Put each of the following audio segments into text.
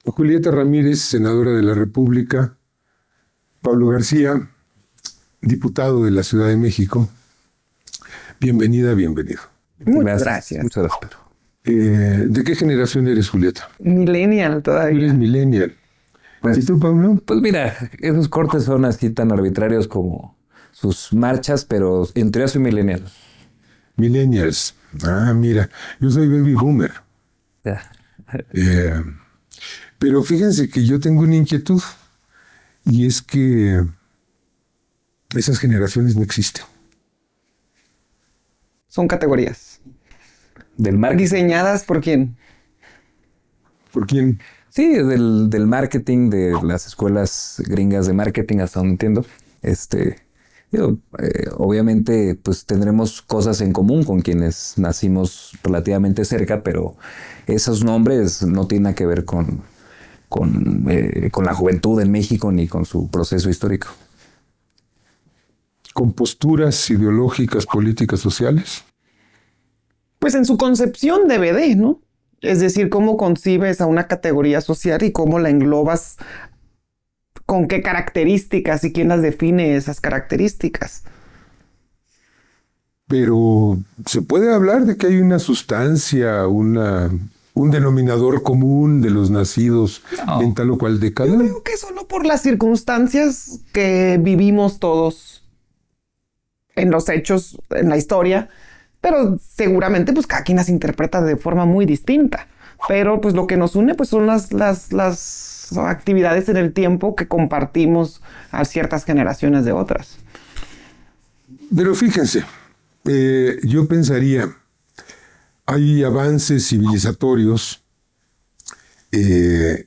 Julieta Ramírez, senadora de la República. Pablo García, diputado de la Ciudad de México. Bienvenida, bienvenido. Muchas gracias. Muchas gracias, Pedro. ¿De qué generación eres, Julieta? Millennial todavía. Eres millennial. Pues, ¿Y tú, Pablo? Pues mira, esos cortes son así tan arbitrarios como sus marchas, pero en teoría soy millennial. Millennials. Ah, mira, yo soy baby boomer. Ya. Pero fíjense que yo tengo una inquietud, y es que esas generaciones no existen. Son categorías. Del marketing. ¿Diseñadas por quién? ¿Por quién? Sí, del marketing, de las escuelas gringas de marketing, hasta donde entiendo. Obviamente, pues tendremos cosas en común con quienes nacimos relativamente cerca, pero esos nombres no tienen nada que ver con la juventud en México ni con su proceso histórico. ¿Con posturas ideológicas, políticas, sociales? Pues en su concepción debe de, ¿no? Es decir, cómo concibes a una categoría social y cómo la englobas, con qué características y quién las define esas características. Pero se puede hablar de que hay una sustancia, un denominador común de los nacidos en tal o cual década. Yo creo que solo por las circunstancias que vivimos todos en los hechos, en la historia, pero seguramente pues cada quien las interpreta de forma muy distinta. Pero pues lo que nos une pues son las actividades en el tiempo que compartimos a ciertas generaciones de otras. Pero fíjense, yo pensaría, hay avances civilizatorios,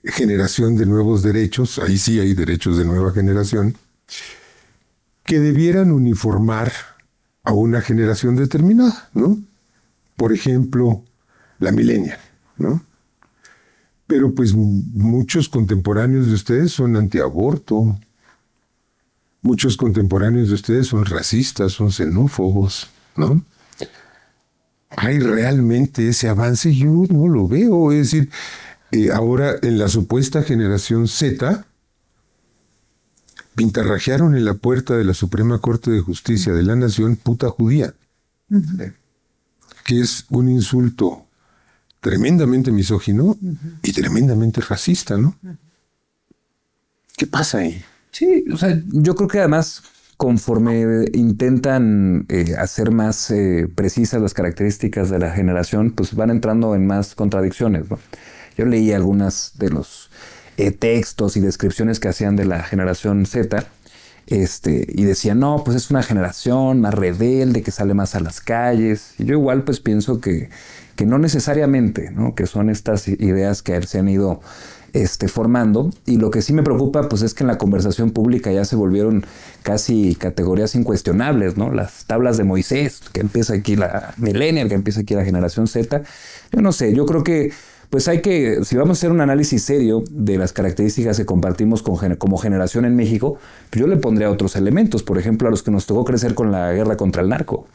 generación de nuevos derechos, ahí sí hay derechos de nueva generación, que debieran uniformar a una generación determinada, ¿no? Por ejemplo, la millennial, ¿no? Pero pues muchos contemporáneos de ustedes son antiaborto, muchos contemporáneos de ustedes son racistas, son xenófobos, ¿no? ¿Hay realmente ese avance? Yo no lo veo. Es decir, ahora en la supuesta generación Z, pintarrajearon en la puerta de la Suprema Corte de Justicia de la Nación puta judía, que es un insulto tremendamente misógino y tremendamente racista, ¿no? ¿Qué pasa ahí? Sí, o sea, yo creo que además, conforme intentan hacer más precisas las características de la generación, pues van entrando en más contradicciones, ¿no? Yo leí algunas de los textos y descripciones que hacían de la generación Z, y decían, no, pues es una generación más rebelde, que sale más a las calles. Y yo igual pues pienso que no necesariamente, ¿no? Que son estas ideas que se han ido formando, y lo que sí me preocupa pues es que en la conversación pública ya se volvieron casi categorías incuestionables, ¿no? Las tablas de Moisés, que empieza aquí la millennial, que empieza aquí la generación Z. Yo no sé, yo creo que pues hay que, si vamos a hacer un análisis serio de las características que compartimos como generación en México, pues yo le pondría otros elementos, por ejemplo, a los que nos tocó crecer con la guerra contra el narco.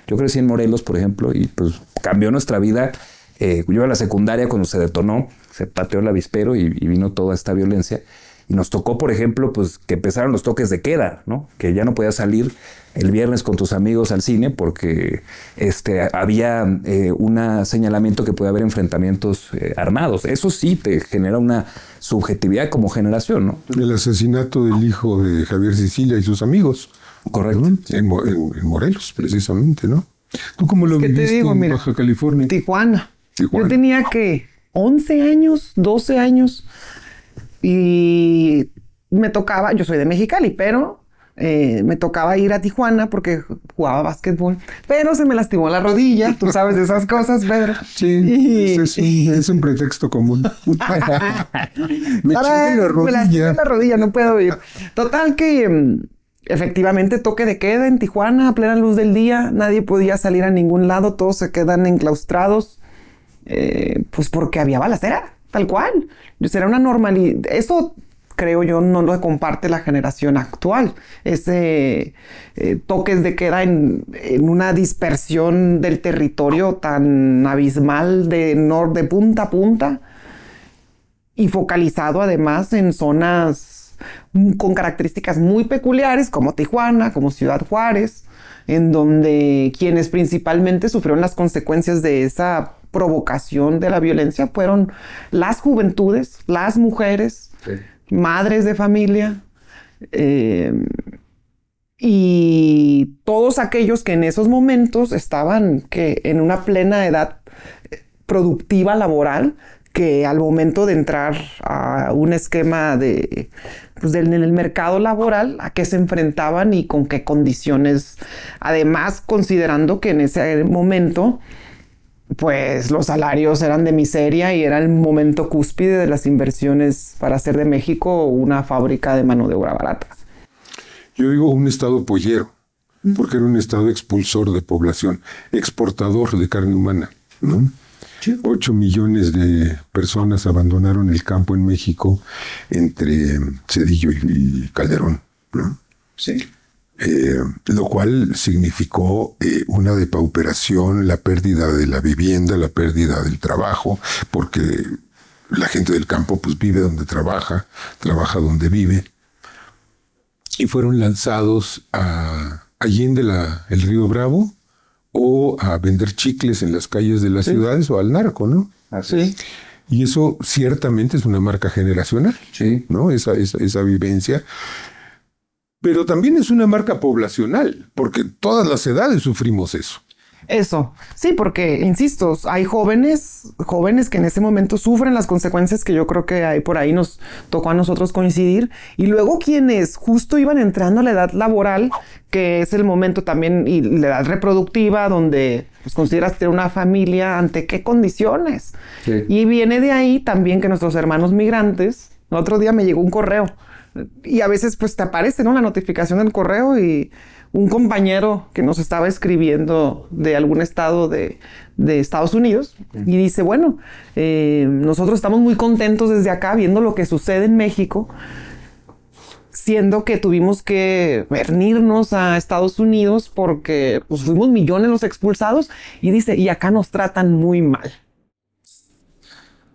Yo crecí en Morelos, por ejemplo, y pues cambió nuestra vida. Yo a la secundaria, cuando se detonó, se pateó el avispero y vino toda esta violencia. Y nos tocó, por ejemplo, pues que empezaron los toques de queda, ¿no? Que ya no podías salir el viernes con tus amigos al cine porque había un señalamiento que puede haber enfrentamientos armados. Eso sí te genera una subjetividad como generación, ¿no? El asesinato del hijo de Javier Sicilia y sus amigos. Correcto. En Morelos, precisamente, ¿no? ¿Tú cómo lo viviste en Baja California? Tijuana. Yo tenía que 11 años, 12 años, y me tocaba, yo soy de Mexicali, pero me tocaba ir a Tijuana porque jugaba básquetbol, pero se me lastimó la rodilla, tú sabes de esas cosas, Pedro. Sí, es un pretexto común. Me lastimé la rodilla, no puedo ir. Total que efectivamente toque de queda en Tijuana a plena luz del día, nadie podía salir a ningún lado, todos se quedan enclaustrados, pues porque había balacera, tal cual. Era una normalidad. Eso creo yo, no lo comparte la generación actual. Ese toques de queda en una dispersión del territorio tan abismal de punta a punta y focalizado además en zonas con características muy peculiares como Tijuana, como Ciudad Juárez, en donde quienes principalmente sufrieron las consecuencias de esa provocación de la violencia fueron las juventudes, las mujeres, sí, madres de familia, y todos aquellos que en esos momentos estaban en una plena edad productiva laboral, que al momento de entrar a un esquema en el mercado laboral, a qué se enfrentaban y con qué condiciones, además considerando que en ese momento pues los salarios eran de miseria y era el momento cúspide de las inversiones para hacer de México una fábrica de mano de obra barata. Yo digo un estado pollero, porque era un estado expulsor de población, exportador de carne humana, ¿no? Sí. 8 millones de personas abandonaron el campo en México entre Zedillo y Calderón, ¿no? Sí. Lo cual significó una depauperación, la pérdida de la vivienda, la pérdida del trabajo, porque la gente del campo pues vive donde trabaja donde vive. Y fueron lanzados a allende el río Bravo, o a vender chicles en las calles de las ciudades, o al narco, ¿no? Así. Y eso ciertamente es una marca generacional, sí, ¿no? Esa vivencia. Pero también es una marca poblacional, porque todas las edades sufrimos eso. Eso, sí, porque, insisto, hay jóvenes que en ese momento sufren las consecuencias que yo creo que ahí por ahí nos tocó a nosotros coincidir, y luego quienes justo iban entrando a la edad laboral, que es el momento también, y la edad reproductiva, donde pues consideras tener una familia, ¿ante qué condiciones? Sí. Y viene de ahí también que nuestros hermanos migrantes, el otro día me llegó un correo, y a veces pues te aparece, ¿no?, la notificación del correo, y un compañero que nos estaba escribiendo de algún estado de Estados Unidos, y dice, bueno, nosotros estamos muy contentos desde acá viendo lo que sucede en México, siendo que tuvimos que venirnos a Estados Unidos porque pues, fuimos millones los expulsados, y dice, y acá nos tratan muy mal.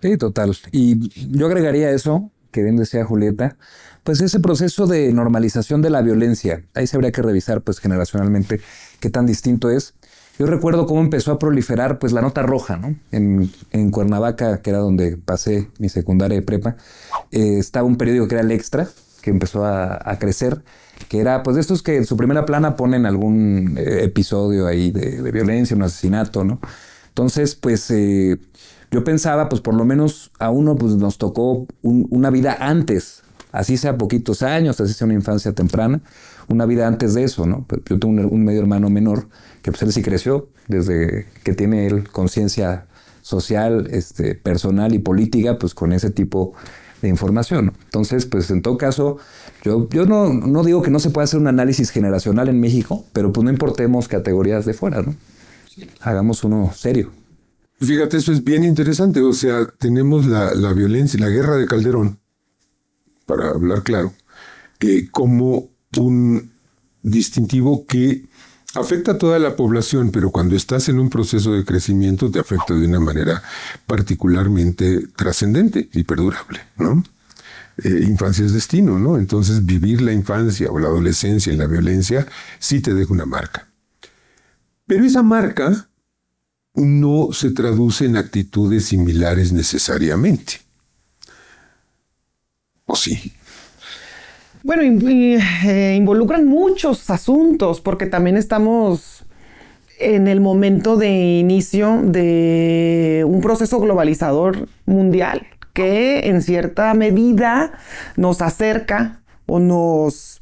Sí, total. Y yo agregaría eso, que bien decía Julieta, pues ese proceso de normalización de la violencia, ahí se habría que revisar pues generacionalmente qué tan distinto es. Yo recuerdo cómo empezó a proliferar pues la nota roja, ¿no? En Cuernavaca, que era donde pasé mi secundaria y prepa, estaba un periódico que era El Extra, que empezó a crecer, que era pues de estos que en su primera plana ponen algún episodio ahí de violencia, un asesinato, ¿no? Entonces pues yo pensaba pues por lo menos a uno pues nos tocó una vida antes, así sea poquitos años, así sea una infancia temprana, una vida antes de eso, ¿no? Yo tengo un medio hermano menor que pues él sí creció desde que tiene él conciencia social, personal y política, pues con ese tipo de información, ¿no? Entonces, pues en todo caso, yo no digo que no se pueda hacer un análisis generacional en México, pero pues no importemos categorías de fuera, ¿no? Sí. Hagamos uno serio. Fíjate, eso es bien interesante. O sea, tenemos la violencia, la guerra de Calderón, para hablar claro, como un distintivo que afecta a toda la población, pero cuando estás en un proceso de crecimiento te afecta de una manera particularmente trascendente y perdurable, ¿no? Infancia es destino, ¿no? Entonces vivir la infancia o la adolescencia en la violencia sí te deja una marca. Pero esa marca no se traduce en actitudes similares necesariamente. ¿O sí? Bueno, involucran muchos asuntos, porque también estamos en el momento de inicio de un proceso globalizador mundial que en cierta medida nos acerca o nos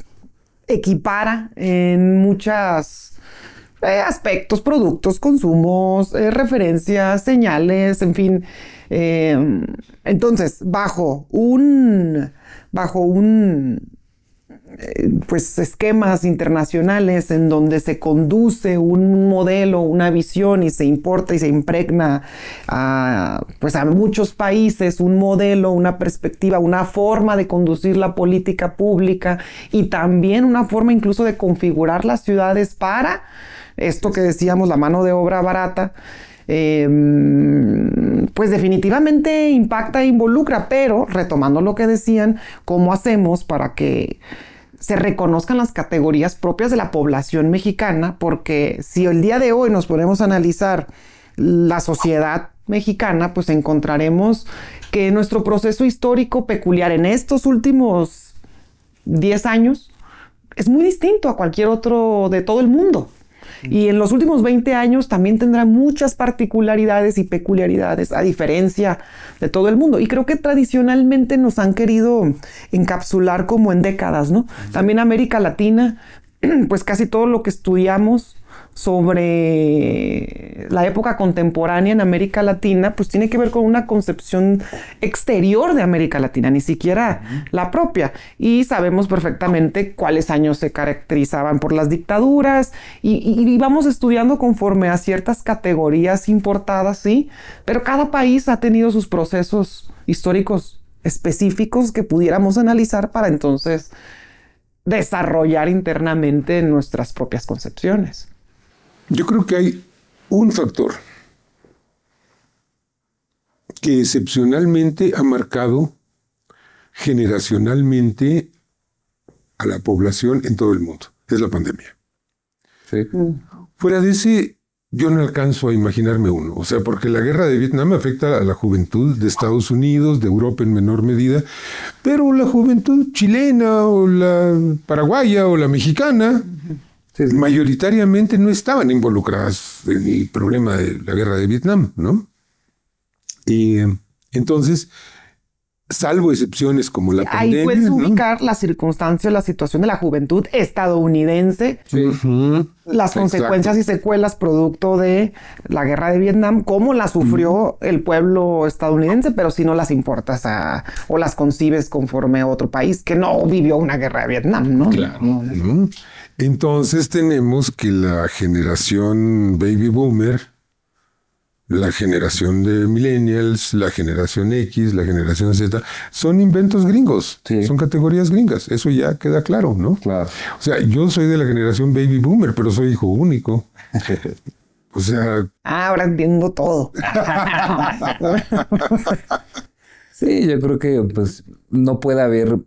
equipara en muchos aspectos, productos, consumos, referencias, señales, en fin. Entonces, bajo un pues esquemas internacionales en donde se conduce un modelo, una visión y se importa y se impregna pues a muchos países un modelo, una perspectiva, una forma de conducir la política pública y también una forma incluso de configurar las ciudades para esto que decíamos, la mano de obra barata. Pues definitivamente impacta e involucra, pero retomando lo que decían, ¿cómo hacemos para que se reconozcan las categorías propias de la población mexicana? Porque si el día de hoy nos ponemos a analizar la sociedad mexicana, pues encontraremos que nuestro proceso histórico peculiar en estos últimos 10 años es muy distinto a cualquier otro de todo el mundo. Y en los últimos 20 años también tendrá muchas particularidades y peculiaridades a diferencia de todo el mundo. Y creo que tradicionalmente nos han querido encapsular como en décadas, ¿no? También América Latina, pues casi todo lo que estudiamos sobre la época contemporánea en América Latina, pues tiene que ver con una concepción exterior de América Latina, ni siquiera la propia. Y sabemos perfectamente cuáles años se caracterizaban por las dictaduras y vamos estudiando conforme a ciertas categorías importadas, sí, pero cada país ha tenido sus procesos históricos específicos que pudiéramos analizar para entonces desarrollar internamente nuestras propias concepciones. Yo creo que hay un factor que excepcionalmente ha marcado generacionalmente a la población en todo el mundo. Es la pandemia. Sí. Fuera de ese, yo no alcanzo a imaginarme uno. O sea, porque la guerra de Vietnam afecta a la juventud de Estados Unidos, de Europa en menor medida, pero la juventud chilena o la paraguaya o la mexicana... Sí, sí. Mayoritariamente no estaban involucradas en el problema de la guerra de Vietnam, ¿no? Y entonces, salvo excepciones como la pandemia... Ahí puedes ubicar la circunstancia, la situación de la juventud estadounidense, sí. Las consecuencias y secuelas producto de la guerra de Vietnam, cómo las sufrió el pueblo estadounidense, pero si no las importas o las concibes conforme a otro país que no vivió una guerra de Vietnam, ¿no? Claro. Entonces tenemos que la generación baby boomer, la generación de millennials, la generación X, la generación Z, son inventos gringos, sí. Son categorías gringas, eso ya queda claro, ¿no? Claro. O sea, yo soy de la generación baby boomer, pero soy hijo único. O sea... ahora entiendo todo. Sí, yo creo que pues no puede haber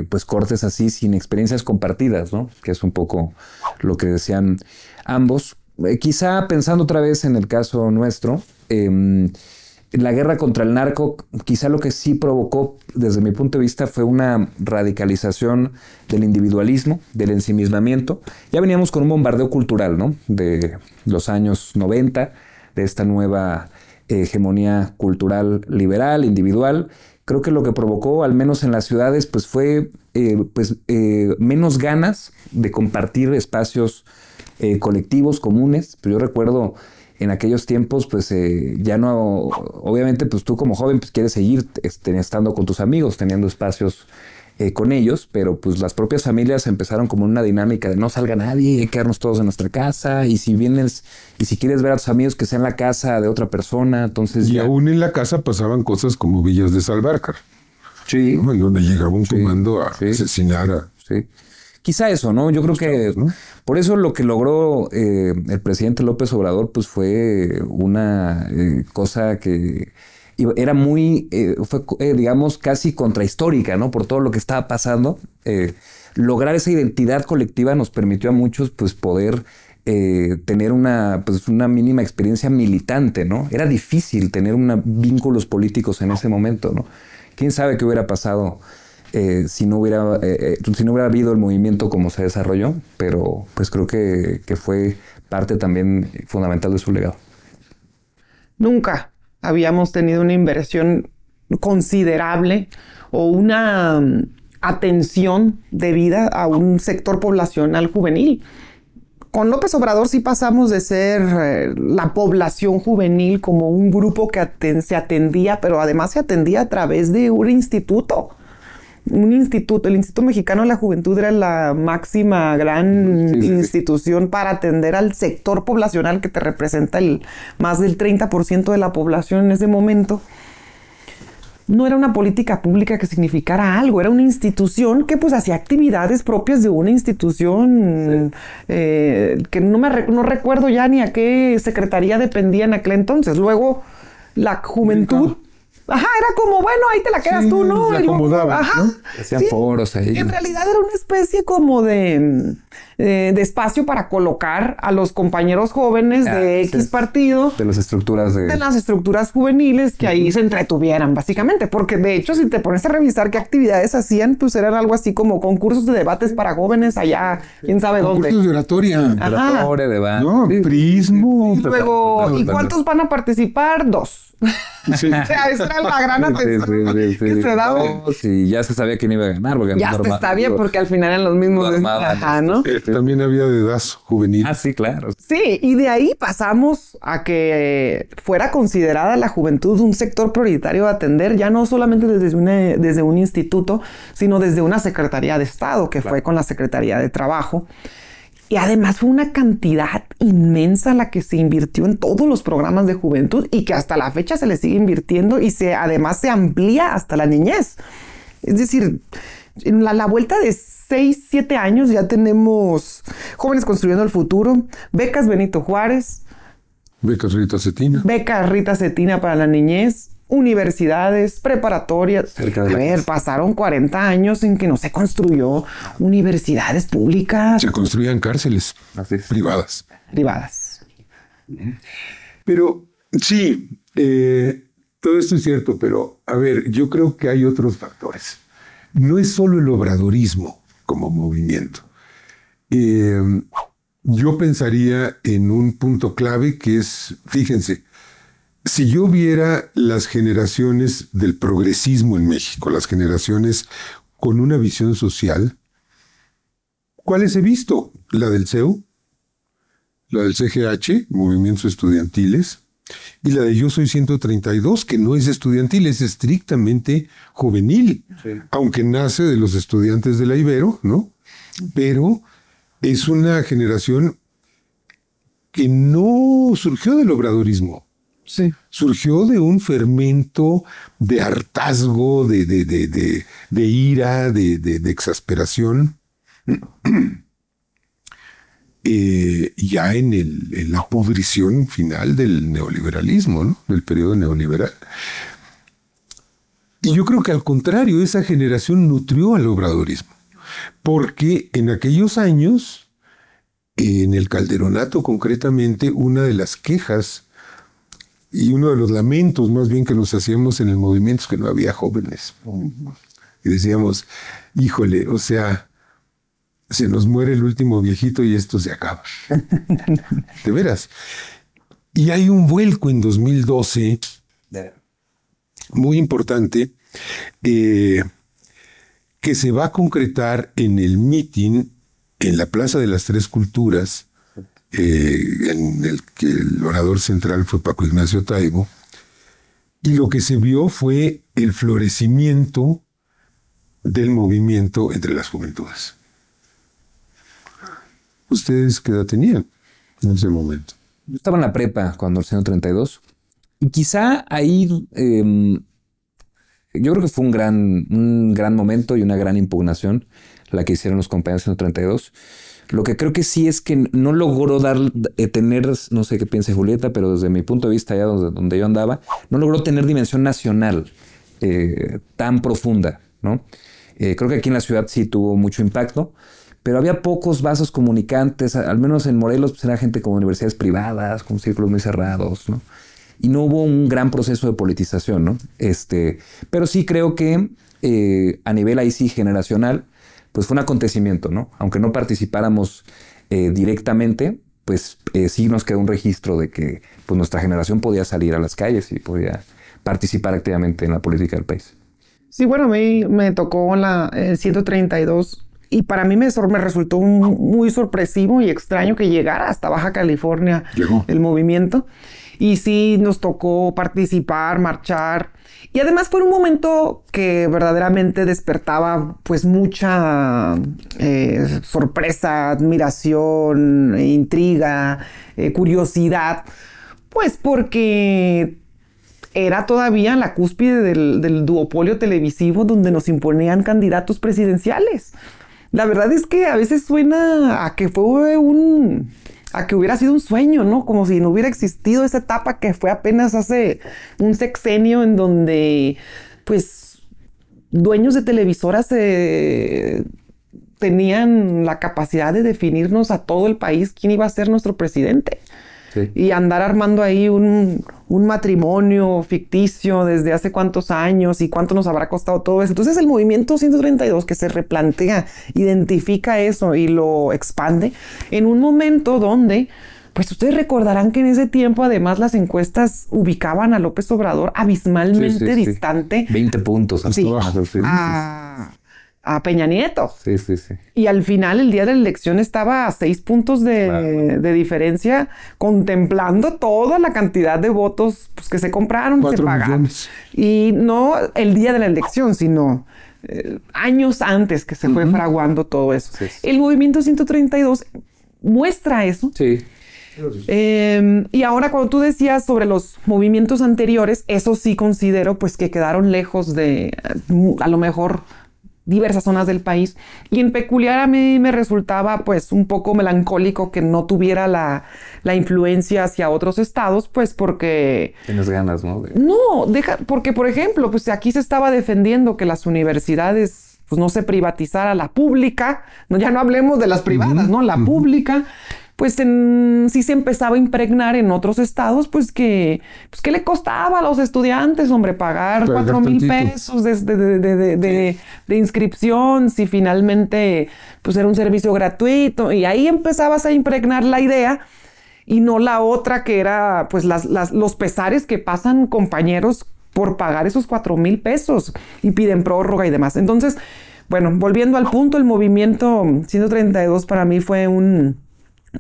pues cortes así sin experiencias compartidas, ¿no? Que es un poco lo que decían ambos. Quizá pensando otra vez en el caso nuestro, la guerra contra el narco, quizá lo que sí provocó, desde mi punto de vista, fue una radicalización del individualismo, del ensimismamiento. Ya veníamos con un bombardeo cultural, ¿no? De los años 90, de esta nueva hegemonía cultural liberal, individual. Creo que lo que provocó, al menos en las ciudades, pues fue menos ganas de compartir espacios colectivos, comunes. Pero yo recuerdo en aquellos tiempos, pues ya no, obviamente, pues tú como joven pues quieres seguir estando con tus amigos, teniendo espacios con ellos, pero pues las propias familias empezaron como una dinámica de no salga nadie, hay que quedarnos todos en nuestra casa, y si vienes, y si quieres ver a tus amigos que sea en la casa de otra persona, entonces... Y ya... aún en la casa pasaban cosas como Villas de Salvarcar. Sí. ¿No? En donde llegaba un comando a asesinar a... Sí. Quizá eso, ¿no? Yo creo que por eso lo que logró el presidente López Obrador, pues fue una cosa que... era muy, fue, digamos, casi contrahistórica, ¿no? Por todo lo que estaba pasando. Lograr esa identidad colectiva nos permitió a muchos, pues, poder tener una mínima experiencia militante, ¿no? Era difícil tener vínculos políticos en ese momento, ¿no? ¿Quién sabe qué hubiera pasado si no hubiera habido el movimiento como se desarrolló? Pero, pues, creo que fue parte también fundamental de su legado. Nunca habíamos tenido una inversión considerable o una atención debida a un sector poblacional juvenil. Con López Obrador sí pasamos de ser la población juvenil como un grupo que se atendía, pero además se atendía a través de un instituto un instituto, el Instituto Mexicano de la Juventud era la máxima gran institución para atender al sector poblacional que te representa más del 30% de la población en ese momento. No era una política pública que significara algo, era una institución que pues hacía actividades propias de una institución que no recuerdo ya ni a qué secretaría dependía en aquel entonces. Luego la juventud... Ajá, era como, bueno, ahí te la quedas tú, ¿no? Se acomodaban, ¿no? Hacían foros ahí. En realidad era una especie como de espacio para colocar a los compañeros jóvenes de X partido. De las estructuras de las estructuras juveniles que ahí se entretuvieran, básicamente. Porque de hecho, si te pones a revisar qué actividades hacían, pues eran algo así como concursos de debates para jóvenes allá, quién sabe dónde. Concursos de oratoria. Oratoria, debate. No, prismo. Y luego, ¿y cuántos van a participar? 2. Sí. O sea, esa era la gran atención que se daba. Sí, ya se sabía quién iba a ganar. Porque ya se sabía porque al final eran los mismos. Ajá, ¿no? También había dedazo juvenil. Ah, sí, claro. Sí, y de ahí pasamos a que fuera considerada la juventud un sector prioritario a atender, ya no solamente desde un instituto, sino desde una Secretaría de Estado, que fue con la Secretaría de Trabajo. Y además fue una cantidad inmensa la que se invirtió en todos los programas de juventud y que hasta la fecha se le sigue invirtiendo y además se amplía hasta la niñez. Es decir, en la vuelta de 6, 7 años ya tenemos Jóvenes Construyendo el Futuro, becas Benito Juárez, becas Rita Cetina. Becas Rita Cetina para la niñez, universidades, preparatorias. Pasaron 40 años en que no se construyó universidades públicas. Se construían cárceles privadas. Pero sí, todo esto es cierto, pero a ver, yo creo que hay otros factores. No es solo el obradorismo como movimiento. Yo pensaría en un punto clave que es, fíjense, si yo viera las generaciones del progresismo en México, las generaciones con una visión social, ¿cuáles he visto? La del CEU, la del CGH, movimientos estudiantiles, y la de Yo Soy 132, que no es estudiantil, es estrictamente juvenil, aunque nace de los estudiantes de la Ibero, ¿no? Pero es una generación que no surgió del obradorismo. Sí. Surgió de un fermento de hartazgo, de ira, de exasperación. Ya en la pudrición final del neoliberalismo, ¿no? Del periodo neoliberal. Y yo creo que al contrario, esa generación nutrió al obradorismo. Porque en aquellos años, en el Calderonato concretamente, una de las quejas y uno de los lamentos más bien que nos hacíamos en el movimiento es que no había jóvenes. Y decíamos, híjole, o sea, se nos muere el último viejito y esto se acaba. De veras. Y hay un vuelco en 2012 muy importante que se va a concretar en el mitin en la Plaza de las Tres Culturas, en el que el orador central fue Paco Ignacio Taibo, y lo que se vio fue el florecimiento del movimiento entre las juventudes. ¿Ustedes qué edad tenían en ese momento? Yo estaba en la prepa cuando el 132, y quizá ahí yo creo que fue un gran momento y una gran impugnación la que hicieron los compañeros del 132. Lo que creo que sí es que no logró tener, no sé qué piense Julieta, pero desde mi punto de vista, allá donde yo andaba, no logró tener dimensión nacional tan profunda, ¿no? Creo que aquí en la ciudad sí tuvo mucho impacto, pero había pocos vasos comunicantes, al menos en Morelos pues era gente con universidades privadas, con círculos muy cerrados, ¿no? Y no hubo un gran proceso de politización, ¿no? Pero sí creo que a nivel ahí sí generacional, pues fue un acontecimiento, ¿no? Aunque no participáramos directamente, pues sí nos quedó un registro de que pues, nuestra generación podía salir a las calles y podía participar activamente en la política del país. Sí, bueno, a mí me tocó el 132 Y para mí me resultó muy sorpresivo y extraño que llegara hasta Baja California el movimiento. Y sí, nos tocó participar, marchar. Y además fue un momento que verdaderamente despertaba pues mucha sorpresa, admiración, intriga, curiosidad. Pues porque era todavía la cúspide del duopolio televisivo donde nos imponían candidatos presidenciales. La verdad es que a veces suena a que a que hubiera sido un sueño, ¿no? Como si no hubiera existido esa etapa que fue apenas hace un sexenio en donde, pues, dueños de televisoras tenían la capacidad de definirnos a todo el país quién iba a ser nuestro presidente. Sí. Y andar armando ahí un matrimonio ficticio desde hace cuántos años y cuánto nos habrá costado todo eso. Entonces el movimiento 132 que se replantea, identifica eso y lo expande en un momento donde, pues ustedes recordarán que en ese tiempo además las encuestas ubicaban a López Obrador abismalmente distante. 20 puntos. A Peña Nieto. Sí. Y al final, el día de la elección, estaba a 6 puntos de diferencia, contemplando toda la cantidad de votos pues, que se compraron, que se pagaron. Millones. Y no el día de la elección, sino años antes que se fue fraguando todo eso. Sí. El movimiento 132 muestra eso. Sí. Y ahora cuando tú decías sobre los movimientos anteriores, eso sí considero pues que quedaron lejos de, a lo mejor, diversas zonas del país. Y en peculiar a mí me resultaba pues un poco melancólico que no tuviera la influencia hacia otros estados, pues porque... Tienes ganas, ¿no? Porque por ejemplo, pues aquí se estaba defendiendo que las universidades pues no se privatizara, la pública, ya no hablemos de las privadas, ¿no? La pública, pues sí se empezaba a impregnar en otros estados, pues que le costaba a los estudiantes, hombre, pagar 4,000 pesos de inscripción, si finalmente pues era un servicio gratuito. Y ahí empezabas a impregnar la idea y no la otra que era pues los pesares que pasan compañeros por pagar esos 4,000 pesos y piden prórroga y demás. Entonces, bueno, volviendo al punto, el movimiento 132 para mí fue un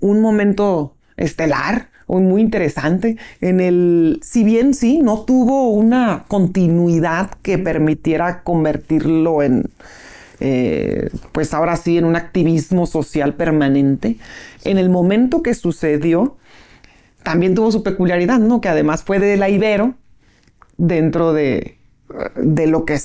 momento estelar, muy interesante, si bien sí, no tuvo una continuidad que permitiera convertirlo en, pues ahora sí, en un activismo social permanente. En el momento que sucedió, también tuvo su peculiaridad, ¿no? Que además fue de la Ibero, dentro de lo que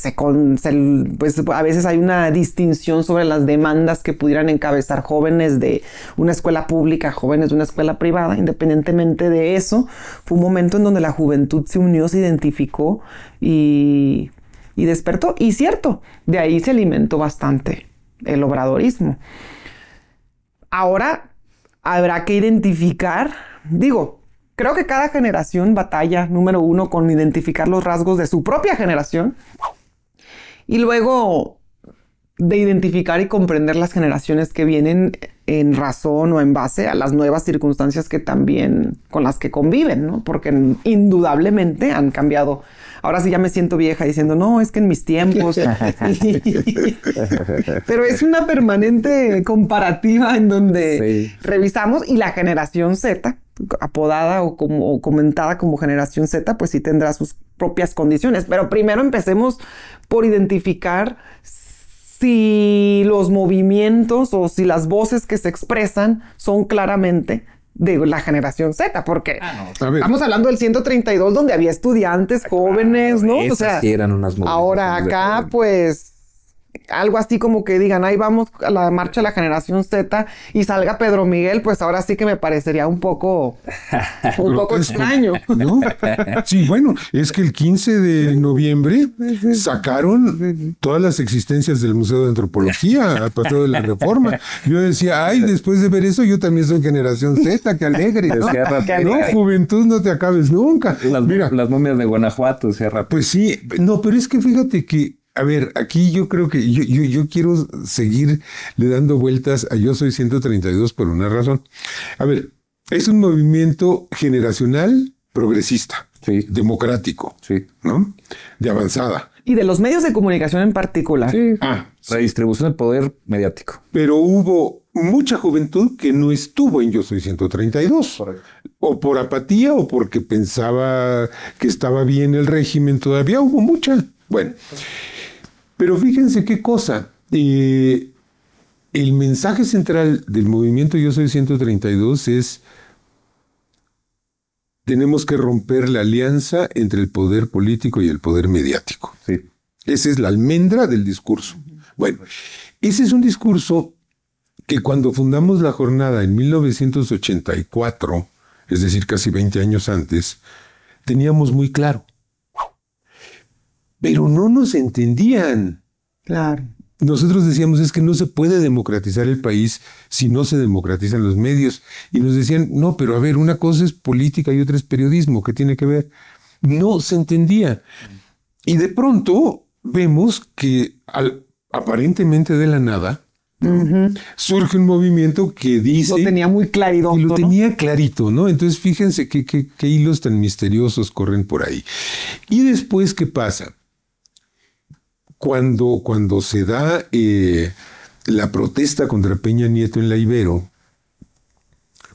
pues a veces hay una distinción sobre las demandas que pudieran encabezar jóvenes de una escuela pública, jóvenes de una escuela privada. Independientemente de eso, fue un momento en donde la juventud se unió, se identificó y despertó. Y cierto, de ahí se alimentó bastante el obradorismo. Ahora habrá que identificar, creo que cada generación batalla, número uno, con identificar los rasgos de su propia generación y luego de identificar y comprender las generaciones que vienen en razón o en base a las nuevas circunstancias que también con las que conviven, ¿no? Porque indudablemente han cambiado. Ahora sí ya me siento vieja diciendo, no, es que en mis tiempos. Pero es una permanente comparativa en donde revisamos y la generación Z, apodada o comentada como generación Z, pues sí tendrá sus propias condiciones. Pero primero empecemos por identificar si los movimientos o si las voces que se expresan son claramente de la generación Z, porque estamos hablando del 132 donde había estudiantes jóvenes, ¿no? O sea, sí eran unas ahora acá pues algo así como que digan, ahí vamos a la marcha de la generación Z y salga Pedro Miguel, pues ahora sí que me parecería un poco extraño. ¿No? Sí, bueno, es que el 15 de noviembre sacaron todas las existencias del Museo de Antropología a Paseo de la Reforma. Yo decía, después de ver eso, yo también soy generación Z, qué alegre. ¿No? Juventud, no te acabes nunca. Las momias de Guanajuato, Pues sí, no, pero es que fíjate que a ver, aquí yo creo que yo quiero seguirle dando vueltas a Yo Soy 132 por una razón. A ver, es un movimiento generacional progresista. Sí. democrático, Sí. ¿no? De avanzada. Y de los medios de comunicación en particular. Sí. Sí. Redistribución del poder mediático. Pero hubo mucha juventud que no estuvo en Yo Soy 132. Correcto. O por apatía o porque pensaba que estaba bien el régimen. Todavía hubo mucha. Bueno, pero fíjense qué cosa. El mensaje central del movimiento Yo Soy 132 es: tenemos que romper la alianza entre el poder político y el poder mediático. Sí. Esa es la almendra del discurso. Bueno, ese es un discurso que cuando fundamos la jornada en 1984, es decir, casi 20 años antes, teníamos muy claro. Pero no nos entendían. Claro. Nosotros decíamos, es que no se puede democratizar el país si no se democratizan los medios. Y nos decían, no, pero a ver, una cosa es política y otra es periodismo, ¿qué tiene que ver? No se entendía. Y de pronto vemos que aparentemente de la nada surge un movimiento que dice... Lo tenía muy clarito. Y lo ¿no? tenía clarito, ¿no? Entonces fíjense qué hilos tan misteriosos corren por ahí. Y después, ¿qué pasa? Cuando se da la protesta contra Peña Nieto en la Ibero,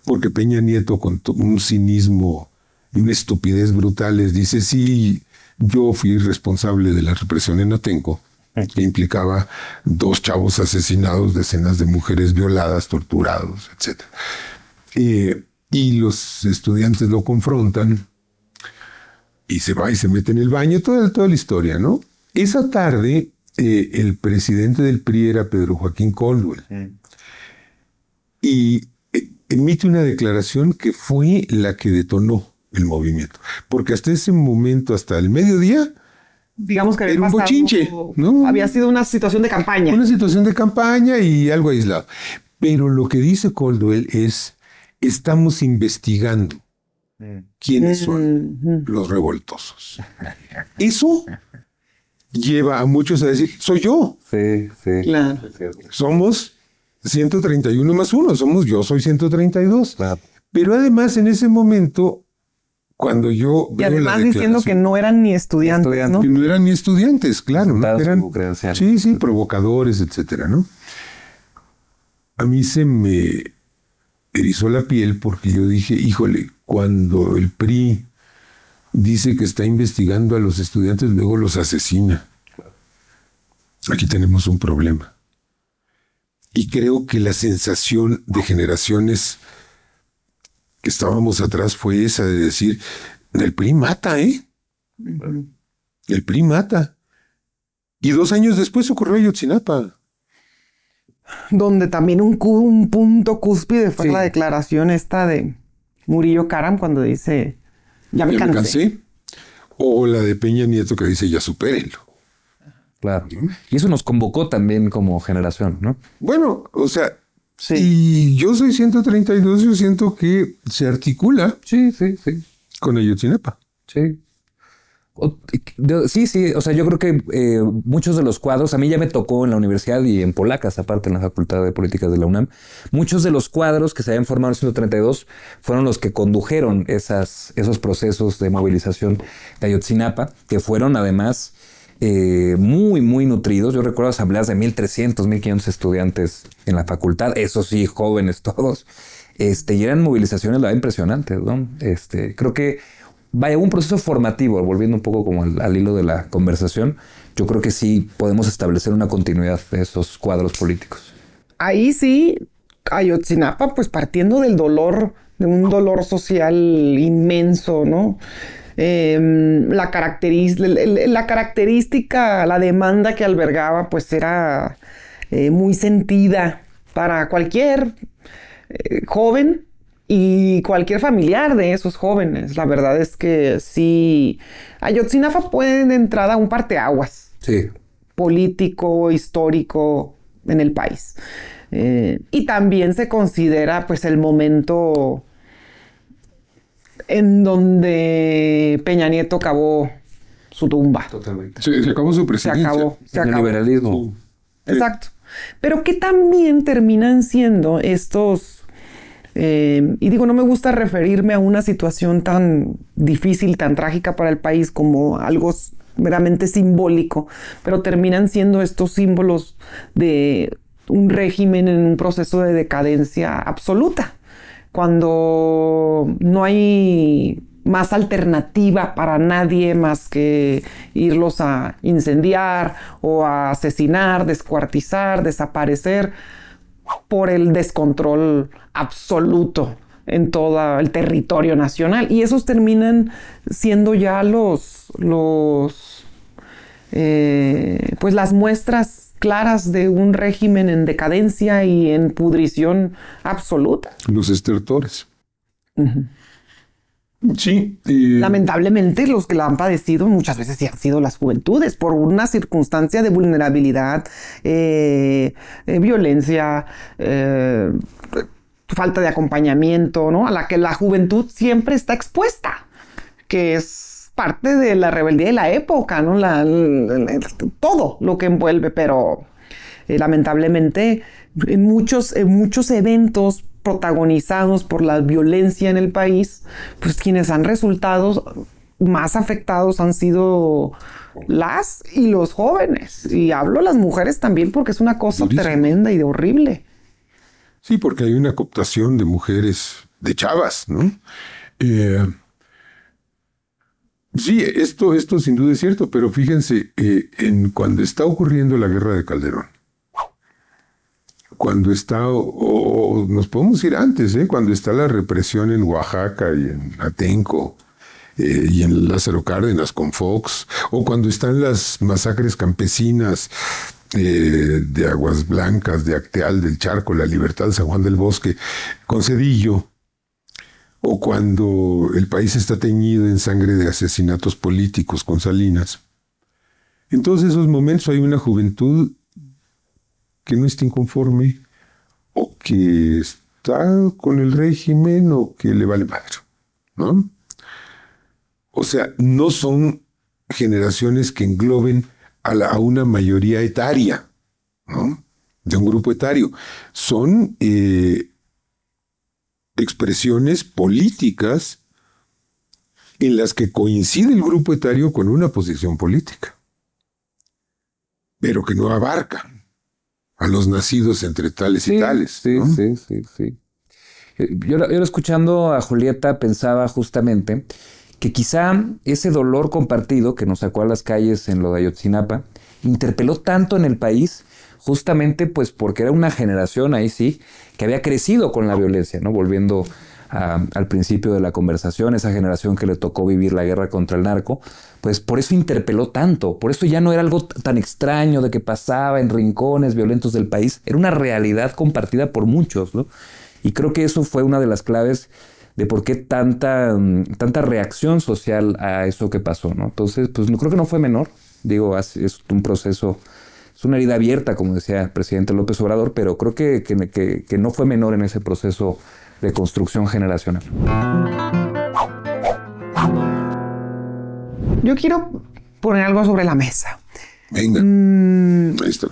porque Peña Nieto con un cinismo y una estupidez brutales dice, sí, yo fui responsable de la represión en Atenco, que implicaba 2 chavos asesinados, decenas de mujeres violadas, torturados, etc. Y los estudiantes lo confrontan y se va y se mete en el baño, toda la historia, ¿no? Esa tarde, el presidente del PRI era Pedro Joaquín Caldwell. Y emite una declaración que fue la que detonó el movimiento. Porque hasta ese momento, hasta el mediodía, digamos que había era un pasado, bochinche, ¿no? Había sido una situación de campaña. Una situación de campaña y algo aislado. Pero lo que dice Caldwell es, estamos investigando quiénes son los revoltosos. Eso lleva a muchos a decir, soy yo. Sí, sí. Claro. Somos 131 más 1, Yo Soy 132. Claro. Pero además en ese momento, cuando yo Y veo además la diciendo que no eran ni estudiantes, ¿no? que no eran ni estudiantes, claro, ¿no? Eran, sí, provocadores, etcétera, ¿no? A mí se me erizó la piel porque yo dije, híjole, cuando el PRI dice que está investigando a los estudiantes, luego los asesina. Aquí tenemos un problema. Y creo que la sensación de generaciones que estábamos atrás fue esa de decir, el PRI mata, ¿eh? El PRI mata. Y 2 años después ocurrió Ayotzinapa. Donde también un punto cúspide fue la declaración esta de Murillo Karam cuando dice, ya me cansé. O la de Peña Nieto que dice, ya supérenlo. Claro. Y eso nos convocó también como generación, ¿no? Bueno, o sea, sí. Y Yo Soy 132, yo siento que se articula con Ayotzinapa. Sí. Sí, o sea, yo creo que muchos de los cuadros, a mí ya me tocó en la universidad y en Polacas, aparte en la Facultad de Políticas de la UNAM, muchos de los cuadros que se habían formado en 132 fueron los que condujeron esos procesos de movilización de Ayotzinapa, que fueron además muy, muy nutridos. Yo recuerdo asambleas de 1,300, 1,500 estudiantes en la facultad, eso sí, jóvenes todos, y eran movilizaciones, la verdad, impresionantes, ¿no? Creo que vaya, un proceso formativo, volviendo un poco como al hilo de la conversación, yo creo que sí podemos establecer una continuidad de esos cuadros políticos. Ahí sí, Ayotzinapa, pues partiendo del dolor, de un dolor social inmenso, ¿no? La característica, la demanda que albergaba, pues era muy sentida para cualquier joven y cualquier familiar de esos jóvenes. La verdad es que sí, Ayotzinapa fue de entrada un parteaguas. Sí. Político, histórico en el país. Y también se considera pues el momento en donde Peña Nieto acabó su tumba. Totalmente. Se acabó su presidencia. Se acabó. El liberalismo. Exacto. Pero que también terminan siendo estos Y digo, no me gusta referirme a una situación tan difícil, tan trágica para el país como algo meramente simbólico, pero terminan siendo estos símbolos de un régimen en un proceso de decadencia absoluta, cuando no hay más alternativa para nadie más que irlos a incendiar o a asesinar, descuartizar, desaparecer por el descontrol absoluto en todo el territorio nacional. Y esos terminan siendo ya pues las muestras claras de un régimen en decadencia y en pudrición absoluta. Los estertores. Uh-huh. Sí. Lamentablemente, los que la han padecido muchas veces sí han sido las juventudes por una circunstancia de vulnerabilidad, violencia, falta de acompañamiento, ¿no? A la que la juventud siempre está expuesta, que es parte de la rebeldía de la época, ¿no? Todo lo que envuelve, pero lamentablemente en muchos eventos protagonizados por la violencia en el país, pues quienes han resultado más afectados han sido las y los jóvenes. Y hablo las mujeres también porque es una cosa tremenda y horrible. Sí, porque hay una cooptación de mujeres, de chavas, ¿no? Sí, esto sin duda es cierto, pero fíjense, cuando está ocurriendo la guerra de Calderón, cuando está, o nos podemos ir antes, cuando está la represión en Oaxaca y en Atenco, y en Lázaro Cárdenas con Fox, o cuando están las masacres campesinas de Aguas Blancas, de Acteal, del Charco, La Libertad, de San Juan del Bosque, con Cedillo, o cuando el país está teñido en sangre de asesinatos políticos con Salinas. En todos esos momentos hay una juventud que no está inconforme, o que está con el régimen, o que le vale madre, ¿no? O sea, no son generaciones que engloben a una mayoría etaria, ¿no? De un grupo etario. Son expresiones políticas en las que coincide el grupo etario con una posición política, pero que no abarca a los nacidos entre tales y tales. Sí, ¿no? Sí. Yo escuchando a Julieta pensaba justamente que quizá ese dolor compartido que nos sacó a las calles en lo de Ayotzinapa interpeló tanto en el país justamente pues porque era una generación ahí sí que había crecido con la violencia, ¿no? Volviendo al principio de la conversación, esa generación que le tocó vivir la guerra contra el narco, pues por eso interpeló tanto, por eso ya no era algo tan extraño de que pasaba en rincones violentos del país, era una realidad compartida por muchos, ¿no? Y creo que eso fue una de las claves de por qué tanta reacción social a eso que pasó, ¿no? Entonces, pues creo que no fue menor, digo, es un proceso, es una herida abierta, como decía el presidente López Obrador, pero creo que no fue menor en ese proceso de construcción generacional. Yo quiero poner algo sobre la mesa. Venga. Ahí está.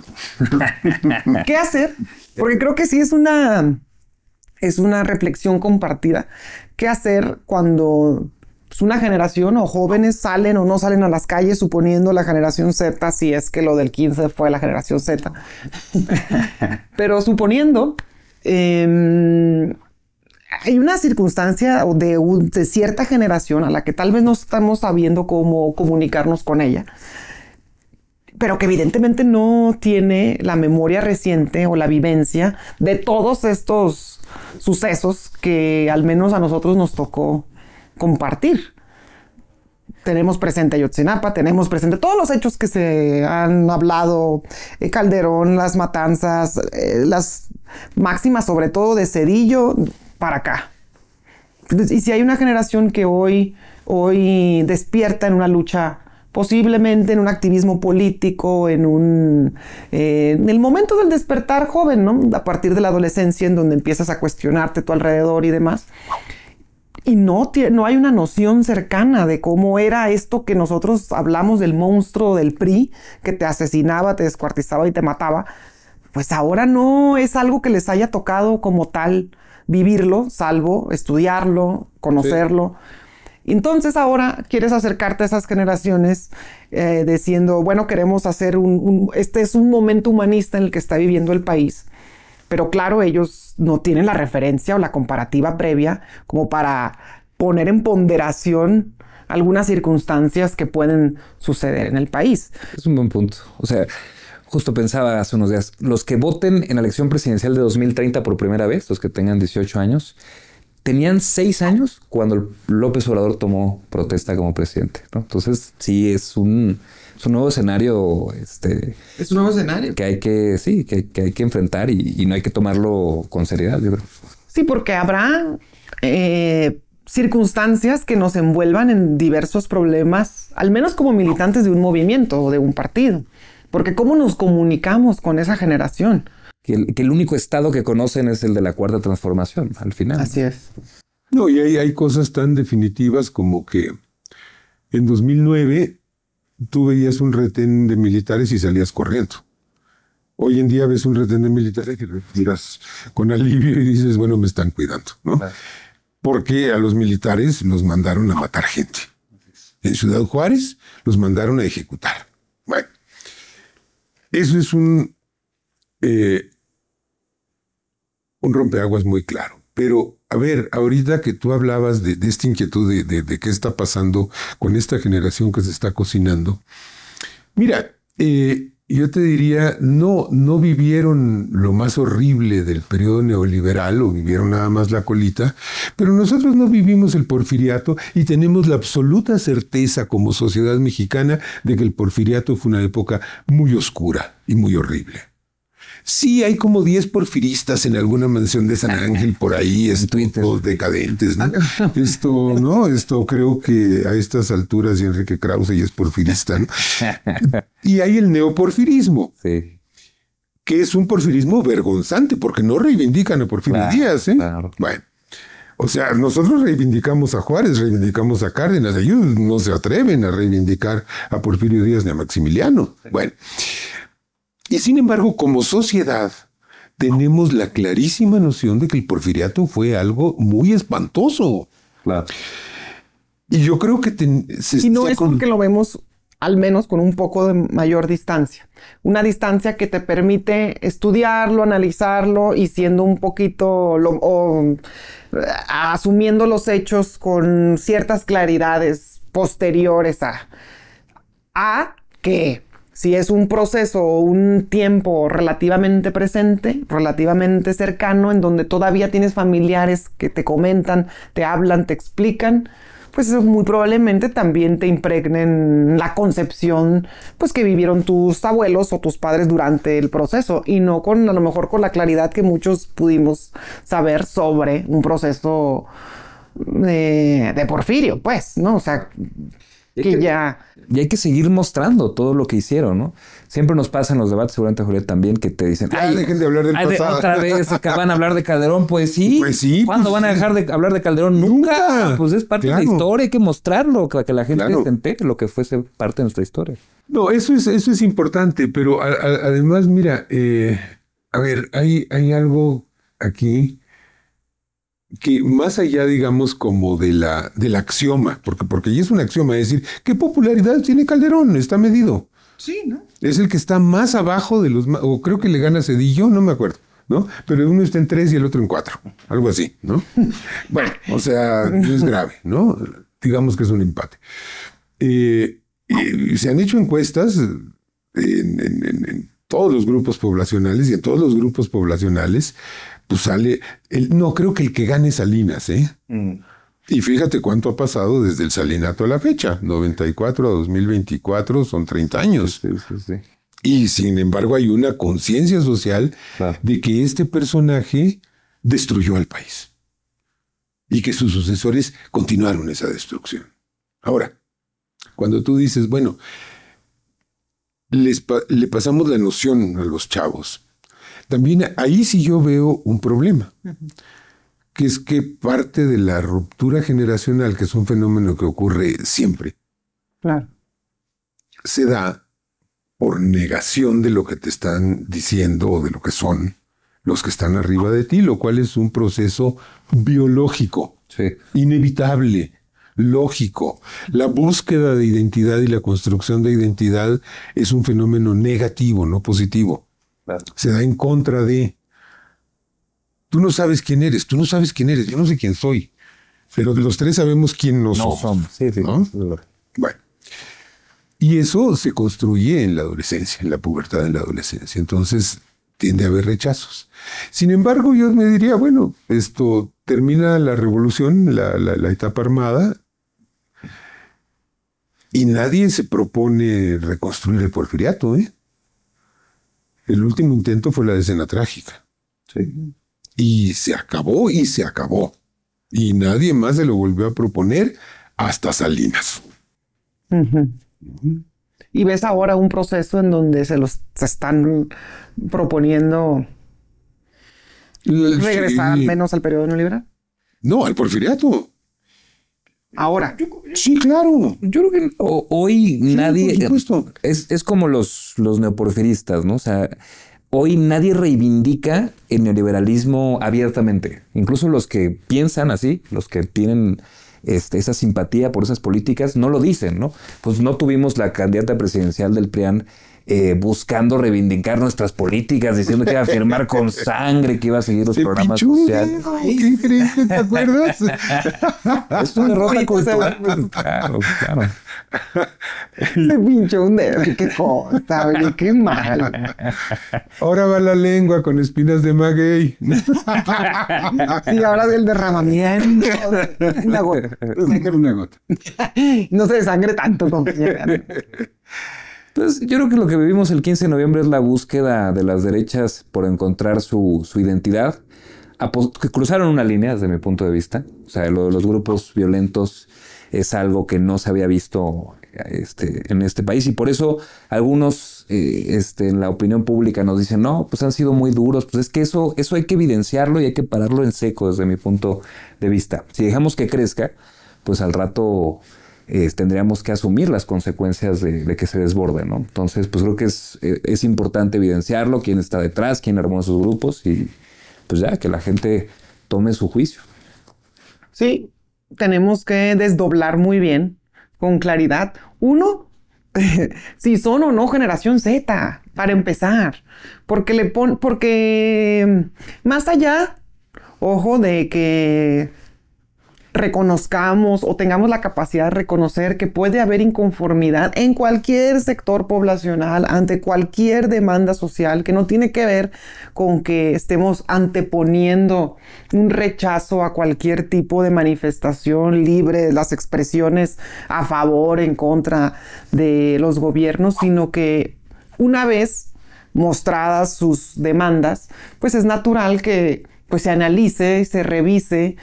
¿Qué hacer? Porque creo que sí es una reflexión compartida. ¿Qué hacer cuando pues, una generación o jóvenes salen o no salen a las calles, suponiendo la generación Z, si es que lo del 15 fue la generación Z? Pero suponiendo, hay una circunstancia de cierta generación a la que tal vez no estamos sabiendo cómo comunicarnos con ella, pero que evidentemente no tiene la memoria reciente o la vivencia de todos estos sucesos que al menos a nosotros nos tocó compartir. Tenemos presente Ayotzinapa, tenemos presente todos los hechos que se han hablado, Calderón, las matanzas, las máximas sobre todo de Cedillo para acá. Y si hay una generación que hoy despierta en una lucha, posiblemente en un activismo político, en el momento del despertar joven, ¿no? A partir de la adolescencia, en donde empiezas a cuestionarte tu alrededor y demás. Y no hay una noción cercana de cómo era esto que nosotros hablamos del monstruo del PRI, que te asesinaba, te descuartizaba y te mataba. Pues ahora no es algo que les haya tocado como tal vivirlo, salvo estudiarlo, conocerlo. Sí. Entonces ahora quieres acercarte a esas generaciones diciendo, bueno, queremos hacer este es un momento humanista en el que está viviendo el país. Pero claro, ellos no tienen la referencia o la comparativa previa como para poner en ponderación algunas circunstancias que pueden suceder en el país. Es un buen punto. O sea, justo pensaba hace unos días, los que voten en la elección presidencial de 2030 por primera vez, los que tengan 18 años, tenían 6 años cuando López Obrador tomó protesta como presidente, ¿no? Entonces, sí, es un nuevo escenario. Es un nuevo escenario. Que hay que enfrentar y no hay que tomarlo con seriedad, yo creo. Sí, porque habrá circunstancias que nos envuelvan en diversos problemas, al menos como militantes de un movimiento o de un partido. Porque ¿cómo nos comunicamos con esa generación? Que el único estado que conocen es el de la Cuarta Transformación, al final. Así es. No, y hay cosas tan definitivas como que en 2009 tú veías un retén de militares y salías corriendo. Hoy en día ves un retén de militares y respiras con alivio y dices, bueno, me están cuidando, ¿no? Claro. Porque a los militares los mandaron a matar gente. En Ciudad Juárez los mandaron a ejecutar. Bueno, eso es un rompeaguas muy claro. Pero, a ver, ahorita que tú hablabas de esta inquietud de qué está pasando con esta generación que se está cocinando, mira, yo te diría, no vivieron lo más horrible del periodo neoliberal o vivieron nada más la colita, pero nosotros no vivimos el porfiriato y tenemos la absoluta certeza como sociedad mexicana de que el porfiriato fue una época muy oscura y muy horrible. Sí, hay como 10 porfiristas en alguna mansión de San Ángel por ahí, estos decadentes, ¿no? Esto creo que a estas alturas Enrique Krause ya es porfirista, ¿no? Y hay el neoporfirismo, sí, que es un porfirismo vergonzante porque no reivindican a Porfirio Díaz, ¿eh? Claro. Bueno, o sea, nosotros reivindicamos a Juárez, reivindicamos a Cárdenas, ellos no se atreven a reivindicar a Porfirio Díaz ni a Maximiliano. Sí. Bueno. Y sin embargo, como sociedad, tenemos la clarísima noción de que el porfiriato fue algo muy espantoso. Claro. Y yo creo que... Y no es porque lo vemos, al menos con un poco de mayor distancia. Una distancia que te permite estudiarlo, analizarlo y siendo un poquito... asumiendo los hechos con ciertas claridades posteriores a que... Si es un proceso o un tiempo relativamente presente, relativamente cercano, en donde todavía tienes familiares que te comentan, te hablan, te explican, pues muy probablemente también te impregnen la concepción pues, que vivieron tus abuelos o tus padres durante el proceso y no a lo mejor con la claridad que muchos pudimos saber sobre un proceso de Porfirio, pues, ¿no? O sea... Y hay que seguir mostrando todo lo que hicieron, ¿no? Siempre nos pasa en los debates, seguramente Julián también, que te dicen... ¡Ay, dejen de hablar del pasado! Otra vez van a hablar de Calderón. Pues sí. ¿Cuándo van a dejar de hablar de Calderón? ¡Nunca! Pues es parte de la historia, hay que mostrarlo, para que la gente se entere lo que fuese parte de nuestra historia. No, eso es importante, pero además, mira, a ver, hay algo aquí... que más allá, digamos, como del axioma, porque ya es un axioma, es decir, ¿qué popularidad tiene Calderón? Está medido. Sí, ¿no? Es el que está más abajo de los... o creo que le gana Cedillo, no me acuerdo, ¿no? Pero uno está en 3 y el otro en 4, algo así, ¿no? Bueno, o sea, no es grave, ¿no? Digamos que es un empate. Se han hecho encuestas en todos los grupos poblacionales y en todos los grupos poblacionales pues sale, no creo que el que gane Salinas, ¿eh? Y fíjate cuánto ha pasado desde el salinato a la fecha, 94 a 2024 son 30 años. Sí. Y sin embargo hay una conciencia social de que este personaje destruyó al país y que sus sucesores continuaron esa destrucción. Ahora, cuando tú dices, bueno, le pasamos la noción a los chavos, también ahí sí yo veo un problema, que es que parte de la ruptura generacional, que es un fenómeno que ocurre siempre, se da por negación de lo que te están diciendo o de lo que son los que están arriba de ti, lo cual es un proceso biológico, inevitable, lógico. La búsqueda de identidad y la construcción de identidad es un fenómeno negativo, no positivo. Claro. Se da en contra de... Tú no sabes quién eres, yo no sé quién soy, pero los tres sabemos quién no somos. Sí, ¿no? Bueno. Y eso se construye en la adolescencia, en la pubertad en la adolescencia. Entonces tiende a haber rechazos. Sin embargo, yo me diría, bueno, esto termina la revolución, la etapa armada, y nadie se propone reconstruir el porfiriato, ¿eh? El último intento fue la decena trágica. Sí. Y se acabó, Y nadie más se lo volvió a proponer hasta Salinas. Y ves ahora un proceso en donde se están proponiendo regresar al menos al periodo neoliberal. No, al porfiriato. Ahora. Sí, claro. Yo creo que hoy nadie... Por supuesto. Es como los neoporfiristas, ¿no? O sea, hoy nadie reivindica el neoliberalismo abiertamente. Incluso los que piensan así, los que tienen esa simpatía por esas políticas, no lo dicen, ¿no? Pues no tuvimos la candidata presidencial del PRIAN buscando reivindicar nuestras políticas, diciendo que iba a firmar con sangre, que iba a seguir los programas sociales. ¡Qué increíble! ¿Te acuerdas? Es una derrota cultural. Claro. Se pinchó un dedo. ¡Qué cosa! Oye, qué mal! Ahora va la lengua con espinas de maguey. Sí, ahora del derramamiento. Una gota. Una gota. No se desangre tanto, compañera. Entonces, yo creo que lo que vivimos el 15 de noviembre es la búsqueda de las derechas por encontrar su identidad, que cruzaron una línea desde mi punto de vista. O sea, lo de los grupos violentos es algo que no se había visto en este país, y por eso algunos en la opinión pública nos dicen, no, pues han sido muy duros. Pues es que eso hay que evidenciarlo y hay que pararlo en seco desde mi punto de vista. Si dejamos que crezca, pues al rato... tendríamos que asumir las consecuencias de que se desborde, ¿no? Entonces, pues creo que es importante evidenciarlo, quién está detrás, quién armó esos grupos, y pues ya, que la gente tome su juicio. Sí, tenemos que desdoblar muy bien, con claridad. Uno, si son o no generación Z, para empezar. Porque más allá, ojo, de que reconozcamos o tengamos la capacidad de reconocer que puede haber inconformidad en cualquier sector poblacional ante cualquier demanda social, que no tiene que ver con que estemos anteponiendo un rechazo a cualquier tipo de manifestación libre de las expresiones a favor, en contra de los gobiernos, sino que una vez mostradas sus demandas, pues es natural que pues se analice y se revise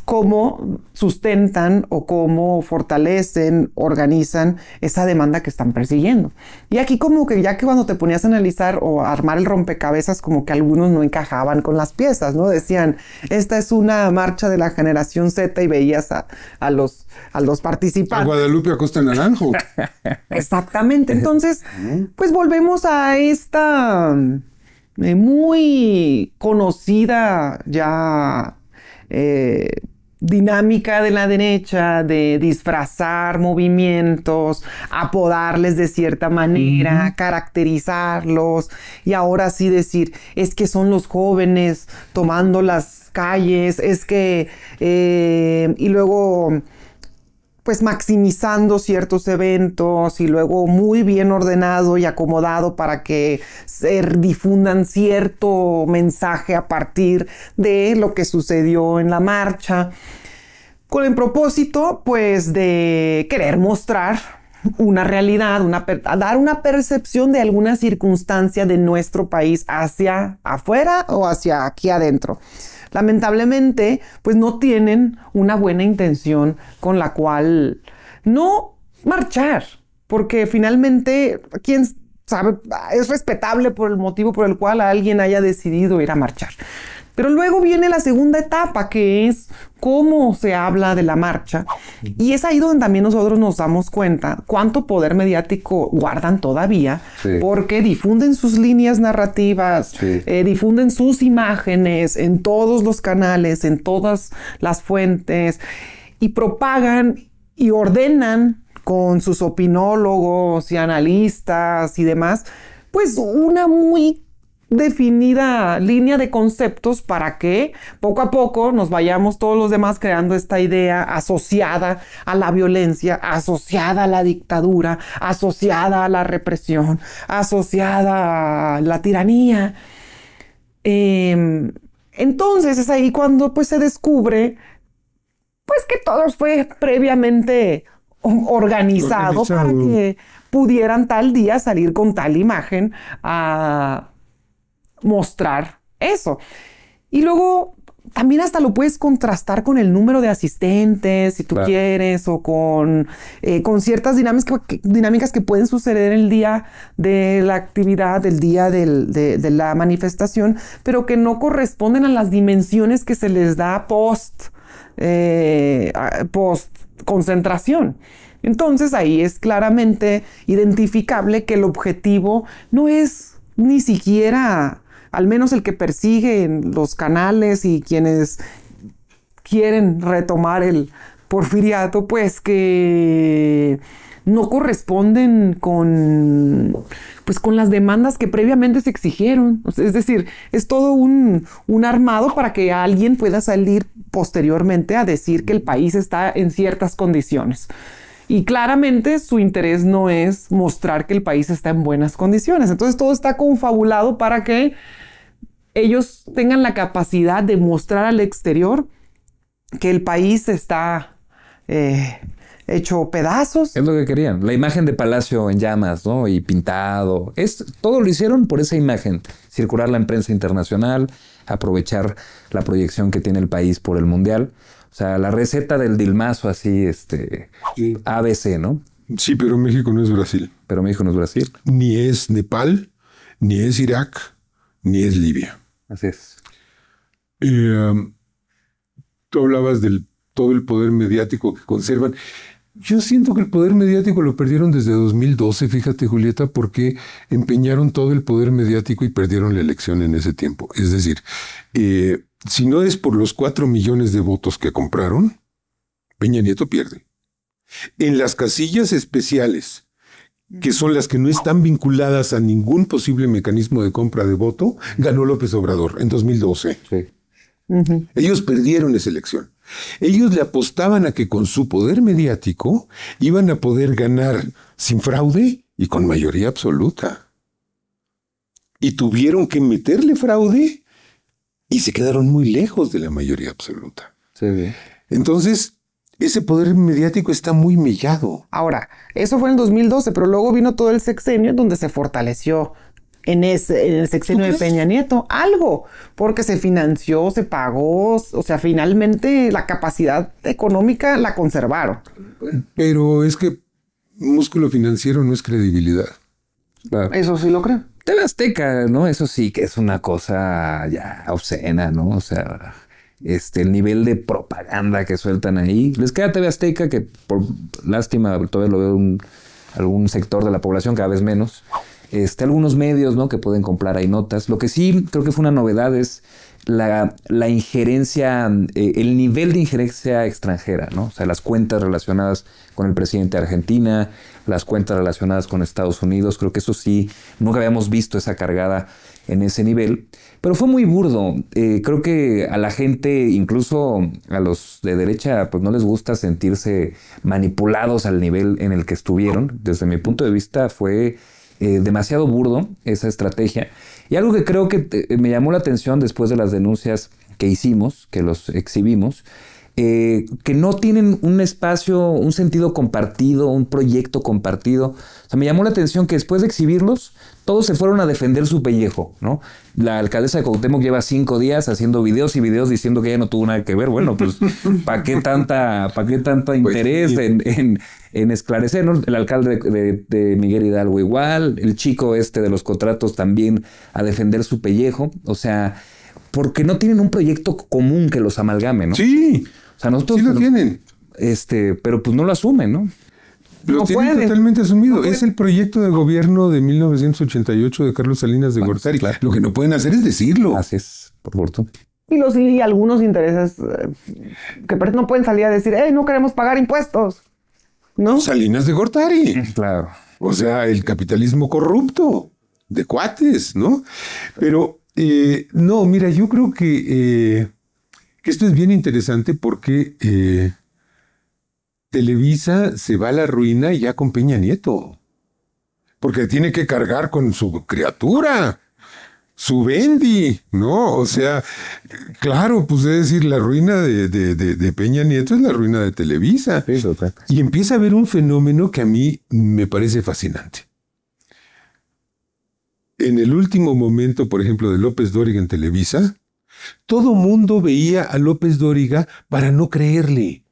cómo sustentan o cómo fortalecen, organizan esa demanda que están persiguiendo. Y aquí como que ya que cuando te ponías a analizar o a armar el rompecabezas, como que algunos no encajaban con las piezas, ¿no? Decían, esta es una marcha de la generación Z, y veías a los participantes. A Guadalupe Acosta Naranjo. Exactamente. Entonces, pues volvemos a esta muy conocida ya dinámica de la derecha de disfrazar movimientos, apodarles de cierta manera, caracterizarlos, y ahora sí decir, es que son los jóvenes tomando las calles, es que y luego pues maximizando ciertos eventos, y luego muy bien ordenado y acomodado para que se difundan cierto mensaje a partir de lo que sucedió en la marcha, con el propósito pues de querer mostrar una realidad, dar una percepción de alguna circunstancia de nuestro país hacia afuera o hacia aquí adentro. Lamentablemente, pues no tienen una buena intención con la cual no marchar, porque finalmente, quién sabe, es respetable por el motivo por el cual alguien haya decidido ir a marchar. Pero luego viene la segunda etapa, que es cómo se habla de la marcha. Y es ahí donde también nosotros nos damos cuenta cuánto poder mediático guardan todavía, porque difunden sus líneas narrativas, difunden sus imágenes en todos los canales, en todas las fuentes, y propagan y ordenan con sus opinólogos y analistas y demás, pues una muy definida línea de conceptos para que poco a poco nos vayamos todos los demás creando esta idea asociada a la violencia, asociada a la dictadura, asociada a la represión, asociada a la tiranía. Entonces es ahí cuando pues se descubre pues que todo fue previamente organizado para que pudieran tal día salir con tal imagen a mostrar eso. Y luego también hasta lo puedes contrastar con el número de asistentes, si tú quieres, o con ciertas dinámicas que pueden suceder el día de la actividad, el día de la manifestación, pero que no corresponden a las dimensiones que se les da post concentración. Entonces ahí es claramente identificable que el objetivo no es ni siquiera, al menos el que persiguen los canales y quienes quieren retomar el porfiriato, pues que no corresponden con las demandas que previamente se exigieron. Es decir, es todo un armado para que alguien pueda salir posteriormente a decir que el país está en ciertas condiciones. Y claramente su interés no es mostrar que el país está en buenas condiciones. Entonces todo está confabulado para que ellos tengan la capacidad de mostrar al exterior que el país está hecho pedazos. Es lo que querían. La imagen de Palacio en llamas, ¿no? Y pintado. Todo lo hicieron por esa imagen. Circularla en prensa internacional, aprovechar la proyección que tiene el país por el Mundial. O sea, la receta del dilmazo así, ABC, ¿no? Sí, pero México no es Brasil. Pero México no es Brasil. Ni es Nepal, ni es Irak, ni es Libia. Así es. Tú hablabas del todo el poder mediático que conservan. Yo siento que el poder mediático lo perdieron desde 2012, fíjate, Julieta, porque empeñaron todo el poder mediático y perdieron la elección en ese tiempo. Es decir, si no es por los 4 millones de votos que compraron, Peña Nieto pierde. En las casillas especiales, que son las que no están vinculadas a ningún posible mecanismo de compra de voto, ganó López Obrador en 2012. Sí. Ellos perdieron esa elección. Ellos le apostaban a que con su poder mediático iban a poder ganar sin fraude y con mayoría absoluta. Y tuvieron que meterle fraude y se quedaron muy lejos de la mayoría absoluta. Sí, bien. Entonces, ese poder mediático está muy mellado. Ahora, eso fue en el 2012, pero luego vino todo el sexenio donde se fortaleció en el sexenio de Peña Nieto algo, porque se financió, se pagó, o sea, finalmente la capacidad económica la conservaron. Pero es que músculo financiero no es credibilidad. Claro. Eso sí lo creo. TV Azteca, ¿no? Eso sí que es una cosa ya obscena, ¿no? O sea, el nivel de propaganda que sueltan ahí. Les queda TV Azteca, que por lástima todavía lo veo algún sector de la población, cada vez menos. Algunos medios, ¿no? Que pueden comprar ahí notas. Lo que sí creo que fue una novedad es la injerencia, el nivel de injerencia extranjera, ¿no? O sea, las cuentas relacionadas con el presidente de Argentina, las cuentas relacionadas con Estados Unidos. Creo que eso sí, nunca habíamos visto esa cargada en ese nivel. Pero fue muy burdo. Creo que a la gente, incluso a los de derecha, pues no les gusta sentirse manipulados al nivel en el que estuvieron. Desde mi punto de vista fue demasiado burdo esa estrategia. Y algo que creo que me llamó la atención después de las denuncias que hicimos, que los exhibimos, que no tienen un espacio, un sentido compartido, un proyecto compartido. O sea, me llamó la atención que después de exhibirlos, todos se fueron a defender su pellejo, ¿no? La alcaldesa de Cuauhtémoc lleva 5 días haciendo videos y videos diciendo que ella no tuvo nada que ver. Bueno, pues, ¿para qué tanto interés en esclarecer, ¿no? El alcalde de Miguel Hidalgo igual, el chico de los contratos también a defender su pellejo. O sea, porque no tienen un proyecto común que los amalgame, ¿no? Sí, O sea, nosotros sí lo tienen. Pero pues no lo asumen, ¿no? Lo No tienen pueden. totalmente asumido. No Es el proyecto de gobierno de 1988 de Carlos Salinas de Gortari. claro. Lo que no pueden hacer es decirlo. Así es, por fortuna. Y algunos intereses que no pueden salir a decir, no queremos pagar impuestos, ¿no? Salinas de Gortari. Claro. O sea, el capitalismo corrupto de cuates, ¿no? Pero no, mira, yo creo que esto es bien interesante porque Televisa se va a la ruina ya con Peña Nieto. Porque tiene que cargar con su criatura, su Bendy, ¿no? O sea, claro, pues es decir, la ruina de Peña Nieto es la ruina de Televisa. Sí, total. Y empieza a haber un fenómeno que a mí me parece fascinante. En el último momento, por ejemplo, de López Dóriga en Televisa, todo mundo veía a López Dóriga para no creerle.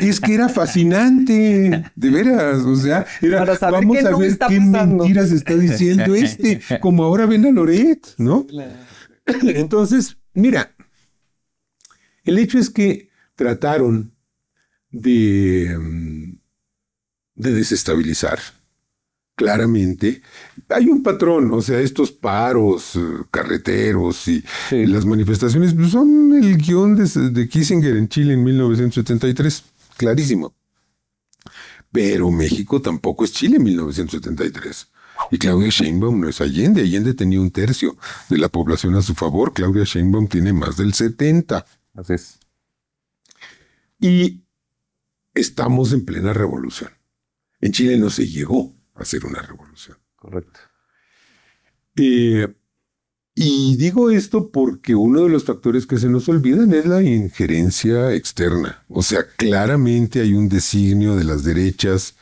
Es que era fascinante, de veras, o sea, Para saber vamos qué a no ver está qué pasando. mentiras está diciendo como ahora ven a Loret, ¿no? Entonces, mira, el hecho es que trataron de desestabilizar. Claramente, hay un patrón, o sea, estos paros carreteros y Sí. las manifestaciones pues, son el guión de Kissinger en Chile en 1973, clarísimo. Pero México tampoco es Chile en 1973. Y Claudia Sheinbaum no es Allende. Allende tenía 1/3 de la población a su favor. Claudia Sheinbaum tiene más del 70%. Así es. Y estamos en plena revolución. En Chile no se llegó a hacer una revolución. Correcto. Y digo esto porque uno de los factores que se nos olvidan es la injerencia externa. O sea, claramente hay un designio de las derechas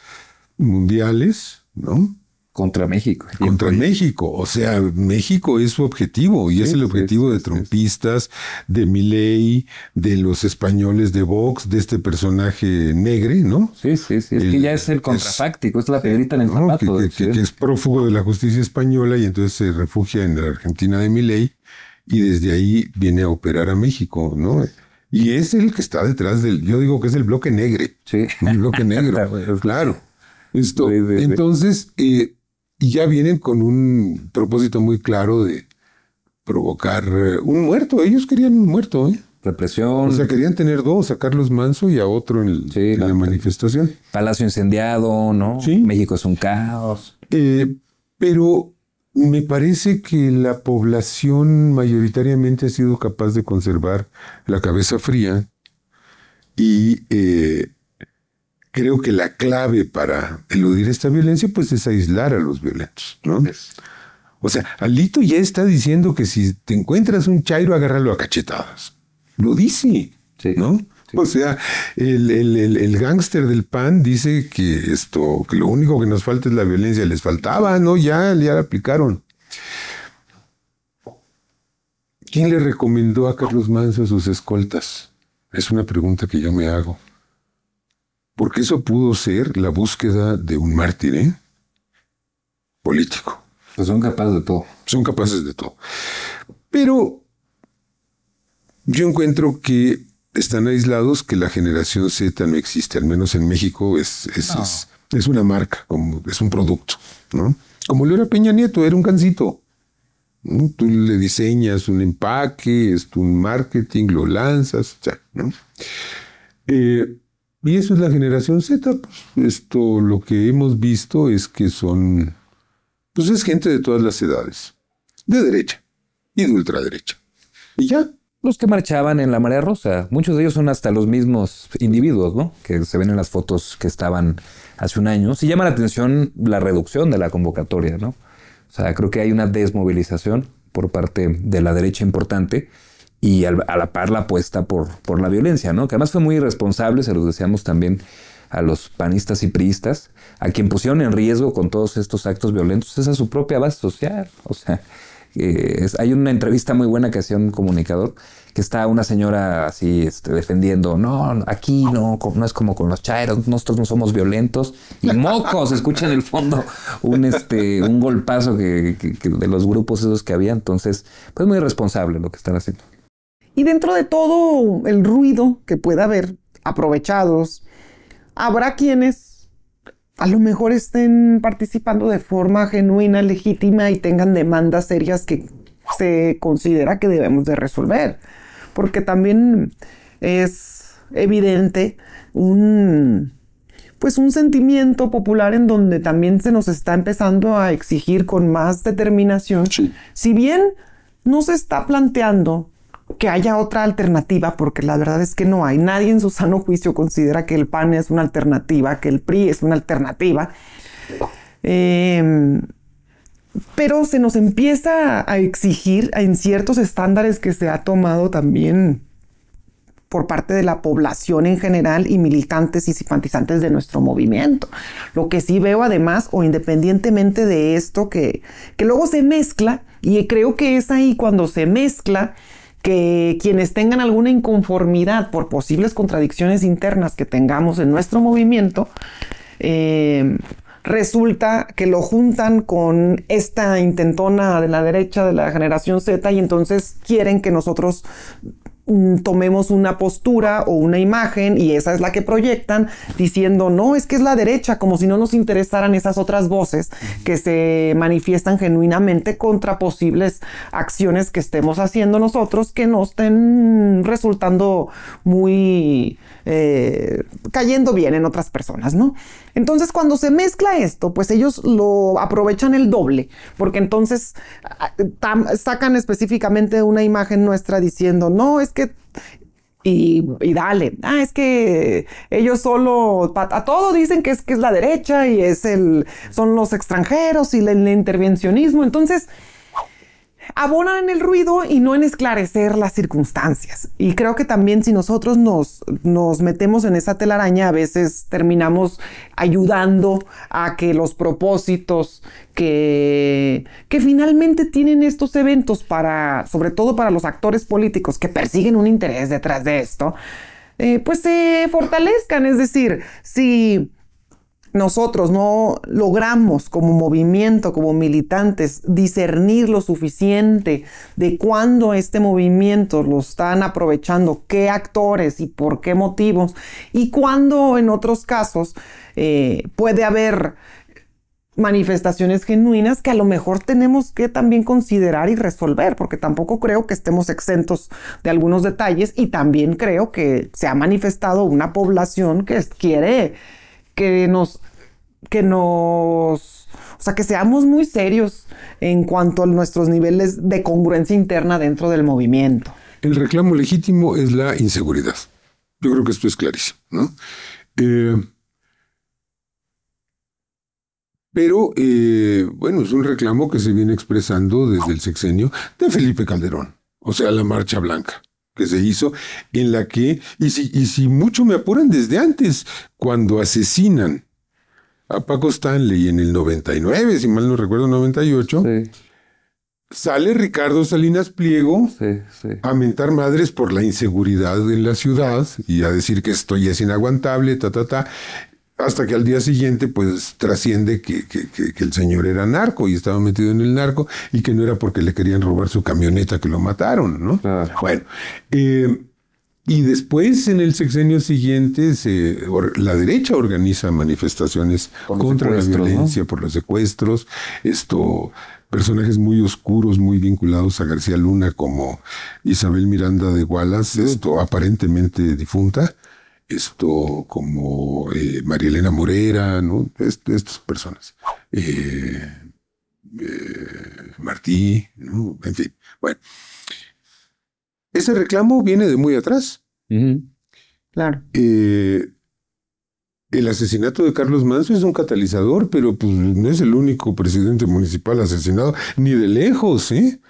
mundiales, ¿no? Contra México. Contra México. O sea, México es su objetivo y es el objetivo de trumpistas, de Milei, de los españoles de Vox, de este personaje negre, ¿no? Sí. Es que ya es el contrafáctico, es la piedrita en el ¿no? zapato. Que es prófugo de la justicia española y entonces se refugia en la Argentina de Milei y desde ahí viene a operar a México, ¿no? Y es el que está detrás yo digo que es el bloque negre. Sí. El bloque negro, claro. Entonces, y ya vienen con un propósito muy claro de provocar un muerto. Ellos querían un muerto, ¿eh? Represión. O sea, querían tener dos, a Carlos Manso y a otro en la manifestación. Palacio incendiado, ¿no? Sí. México es un caos. Pero me parece que la población mayoritariamente ha sido capaz de conservar la cabeza fría y creo que la clave para eludir esta violencia pues es aislar a los violentos, ¿no? O sea, Alito ya está diciendo que si te encuentras un chairo, agárralo a cachetadas. Lo dice, ¿no? Sí. O sea, el gángster del PAN dice que que lo único que nos falta es la violencia. Les faltaba, ¿no? Ya la aplicaron. ¿Quién le recomendó a Carlos Manso a sus escoltas? Es una pregunta que yo me hago. Porque eso pudo ser la búsqueda de un mártir, político. Pues son capaces de todo. Son capaces de todo. Pero yo encuentro que están aislados, que la generación Z no existe, al menos en México es una marca, es un producto, ¿no? Como lo era Peña Nieto, era un gansito. ¿No? Tú le diseñas un empaque, es un marketing, lo lanzas, ¿no? Y eso es la generación Z. Pues, lo que hemos visto es que pues es gente de todas las edades, de derecha y de ultraderecha. Y ya. Los que marchaban en la Marea Rosa, muchos de ellos son hasta los mismos individuos, ¿no? Que se ven en las fotos que estaban hace un año. Sí llama la atención la reducción de la convocatoria, ¿no? O sea, creo que hay una desmovilización por parte de la derecha importante y a la par la apuesta por la violencia, ¿no? Que además fue muy irresponsable, se los decíamos también a los panistas y priistas, a quien pusieron en riesgo con todos estos actos violentos, es a su propia base social. O sea, Hay una entrevista muy buena que hacía un comunicador, que está una señora así defendiendo, no, aquí no es como con los chairos, nosotros no somos violentos, y mocos, escucha en el fondo un golpazo que de los grupos esos que había. Entonces, pues muy irresponsable lo que están haciendo. Y dentro de todo el ruido que pueda haber, aprovechados, habrá quienes a lo mejor estén participando de forma genuina, legítima y tengan demandas serias que se considera que debemos de resolver. Porque también es evidente un sentimiento popular en donde también se nos está empezando a exigir con más determinación. Sí. Si bien no se está planteando que haya otra alternativa, porque la verdad es que no hay. Nadie en su sano juicio considera que el PAN es una alternativa, que el PRI es una alternativa. Pero se nos empieza a exigir en ciertos estándares que se ha tomado también por parte de la población en general y militantes y simpatizantes de nuestro movimiento. Lo que sí veo además, o independientemente de esto, que luego se mezcla, y creo que es ahí cuando se mezcla, que quienes tengan alguna inconformidad por posibles contradicciones internas que tengamos en nuestro movimiento, resulta que lo juntan con esta intentona de la derecha de la generación Z y entonces quieren que nosotros tomemos una postura o una imagen y esa es la que proyectan diciendo no, es que es la derecha, como si no nos interesaran esas otras voces que se manifiestan genuinamente contra posibles acciones que estemos haciendo nosotros que no estén resultando muy cayendo bien en otras personas, ¿no? Entonces cuando se mezcla esto, pues ellos lo aprovechan el doble, porque entonces sacan específicamente una imagen nuestra diciendo, no, es que y dale, es que ellos solo a todo dicen que es la derecha y son los extranjeros y el intervencionismo, entonces abonan en el ruido y no en esclarecer las circunstancias. Y creo que también si nosotros nos metemos en esa telaraña, a veces terminamos ayudando a que los propósitos que finalmente tienen estos eventos sobre todo para los actores políticos que persiguen un interés detrás de esto, pues se fortalezcan. Es decir, si nosotros no logramos como movimiento, como militantes, discernir lo suficiente de cuándo este movimiento lo están aprovechando, qué actores y por qué motivos, y cuándo en otros casos puede haber manifestaciones genuinas que a lo mejor tenemos que también considerar y resolver, porque tampoco creo que estemos exentos de algunos detalles y también creo que se ha manifestado una población que quiere o sea, que seamos muy serios en cuanto a nuestros niveles de congruencia interna dentro del movimiento. El reclamo legítimo es la inseguridad. Yo creo que esto es clarísimo, ¿no? Pero, bueno, es un reclamo que se viene expresando desde el sexenio de Felipe Calderón, o sea, la Marcha Blanca que se hizo, en la que, y si mucho me apuran desde antes, cuando asesinan a Paco Stanley en el 99, si mal no recuerdo, 98, sí. Sale Ricardo Salinas Pliego a mentar madres por la inseguridad en la ciudad y a decir que esto ya es inaguantable, hasta que al día siguiente pues trasciende que el señor era narco y estaba metido en el narco y que no era porque le querían robar su camioneta que lo mataron, ¿no? Claro. Bueno, y después en el sexenio siguiente la derecha organiza manifestaciones contra la violencia, ¿no? Por los secuestros, personajes muy oscuros, muy vinculados a García Luna como Isabel Miranda de Wallace, aparentemente difunta, como María Elena Morera, ¿no? Estas personas. Martí, ¿no? En fin, bueno. Ese reclamo viene de muy atrás. Uh-huh. Claro. El asesinato de Carlos Manso es un catalizador, pero pues no es el único presidente municipal asesinado, ni de lejos, ¿eh?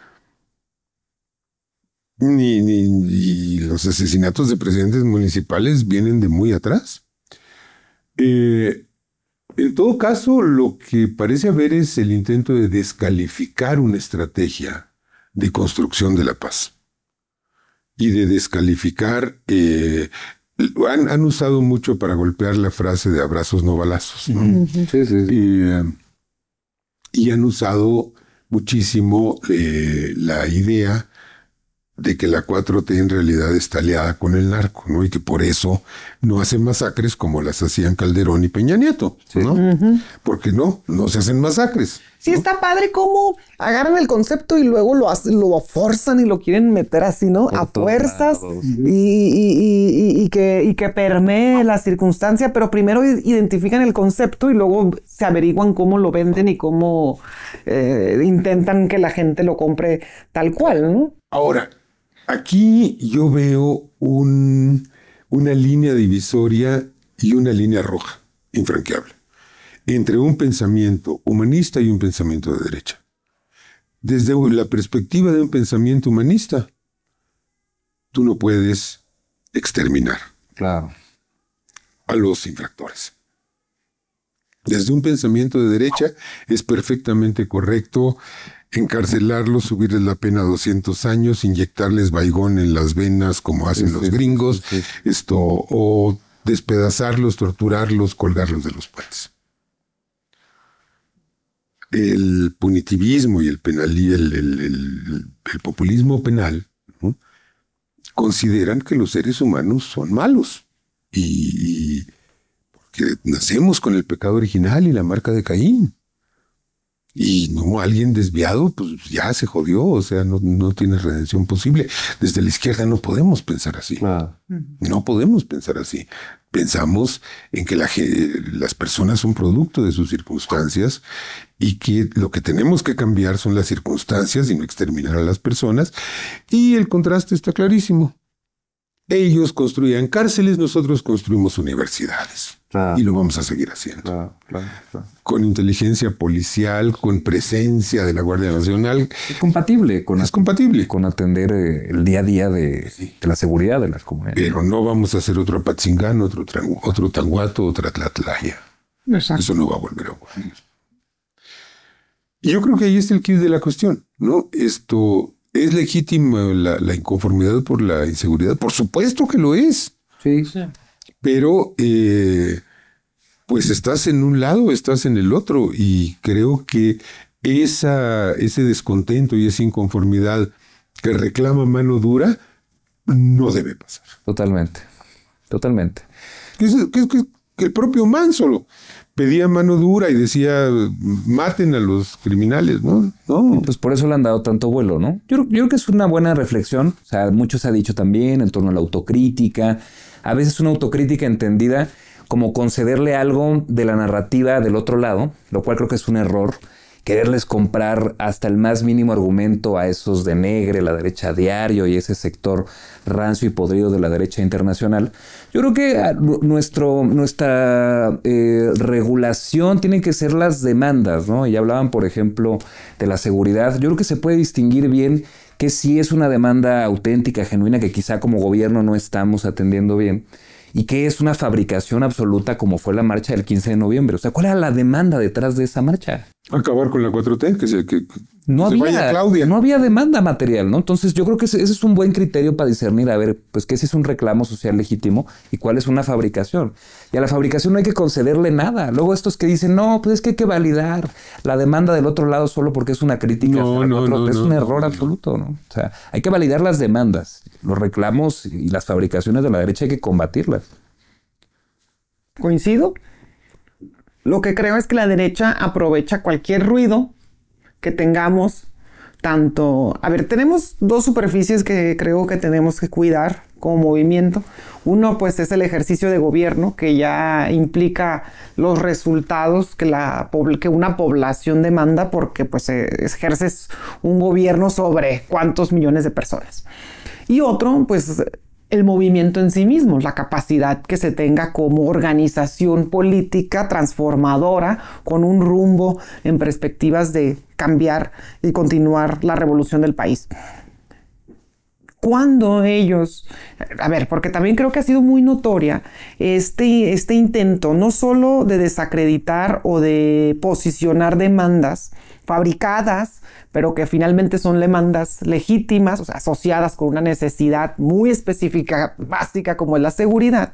Ni los asesinatos de presidentes municipales vienen de muy atrás. En todo caso, lo que parece haber es el intento de descalificar una estrategia de construcción de la paz y de descalificar. Han usado mucho para golpear la frase de abrazos no balazos, ¿no? Y han usado muchísimo la idea de que la 4T en realidad está aliada con el narco, ¿no? Y que por eso no hace masacres como las hacían Calderón y Peña Nieto, ¿no? Porque no se hacen masacres. Sí, ¿no? Está padre cómo agarran el concepto y luego lo forzan y lo quieren meter así, ¿no? A fuerzas y que permee la circunstancia, pero primero identifican el concepto y luego se averiguan cómo lo venden y cómo intentan que la gente lo compre tal cual, ¿no? Ahora, aquí yo veo una línea divisoria y una línea roja, infranqueable, entre un pensamiento humanista y un pensamiento de derecha. Desde la perspectiva de un pensamiento humanista, tú no puedes exterminar a los infractores. Desde un pensamiento de derecha es perfectamente correcto encarcelarlos, subirles la pena a 200 años, inyectarles Baigón en las venas como hacen los gringos, o despedazarlos, torturarlos, colgarlos de los puentes. El punitivismo y el populismo penal, ¿no?, consideran que los seres humanos son malos y porque nacemos con el pecado original y la marca de Caín. Y no, alguien desviado, pues ya se jodió, o sea, no tiene redención posible. Desde la izquierda no podemos pensar así. No podemos pensar así. Pensamos en que las personas son producto de sus circunstancias y que lo que tenemos que cambiar son las circunstancias y no exterminar a las personas. Y el contraste está clarísimo. Ellos construían cárceles, nosotros construimos universidades. Y lo vamos a seguir haciendo. Con inteligencia policial, con presencia de la Guardia Nacional. Es compatible con atender el día a día de la seguridad de las comunidades. Pero no vamos a hacer otro Apatzingán, otro Tanguato, otra Tlatlaya. Exacto. Eso no va a volver a ocurrir. Y yo creo que ahí está el quid de la cuestión, ¿no? ¿Es legítima la inconformidad por la inseguridad? Por supuesto que lo es. Sí. Pero, pues estás en un lado, estás en el otro. Y creo que ese descontento y esa inconformidad que reclama mano dura no debe pasar. Totalmente. Que el propio Manso pedía mano dura y decía, maten a los criminales, ¿no? Pues por eso le han dado tanto vuelo, ¿no? Yo creo que es una buena reflexión. O sea, mucho se ha dicho también en torno a la autocrítica. A veces una autocrítica entendida como concederle algo de la narrativa del otro lado, lo cual creo que es un error. Quererles comprar hasta el más mínimo argumento a esos de Negre, la derecha diario y ese sector rancio y podrido de la derecha internacional. Yo creo que nuestra regulación tiene que ser las demandas, ¿no? Y hablaban, por ejemplo, de la seguridad. Yo creo que se puede distinguir bien que sí es una demanda auténtica, genuina, que quizá como gobierno no estamos atendiendo bien, y que es una fabricación absoluta como fue la marcha del 15 de noviembre. O sea, ¿cuál era la demanda detrás de esa marcha? Acabar con la 4T, que no vaya Claudia. No había demanda material, ¿no? Entonces yo creo que ese es un buen criterio para discernir, a ver, pues qué es un reclamo social legítimo y cuál es una fabricación. Y a la fabricación no hay que concederle nada. Luego estos que dicen, no, pues es que hay que validar la demanda del otro lado solo porque es una crítica. Es un error absoluto, ¿no? O sea, hay que validar las demandas, los reclamos y las fabricaciones de la derecha hay que combatirlas. Coincido. Lo que creo es que la derecha aprovecha cualquier ruido que tengamos, tanto... A ver, tenemos dos superficies que creo que tenemos que cuidar como movimiento. Uno, pues, es el ejercicio de gobierno, que ya implica los resultados que una población demanda, porque, pues, ejerces un gobierno sobre cuántos millones de personas. Y otro, pues, el movimiento en sí mismo, la capacidad que se tenga como organización política transformadora con un rumbo en perspectivas de cambiar y continuar la revolución del país. Cuando ellos, a ver, porque también creo que ha sido muy notoria este intento no solo de desacreditar o de posicionar demandas fabricadas, pero que finalmente son demandas legítimas, o sea, asociadas con una necesidad muy específica, básica, como es la seguridad,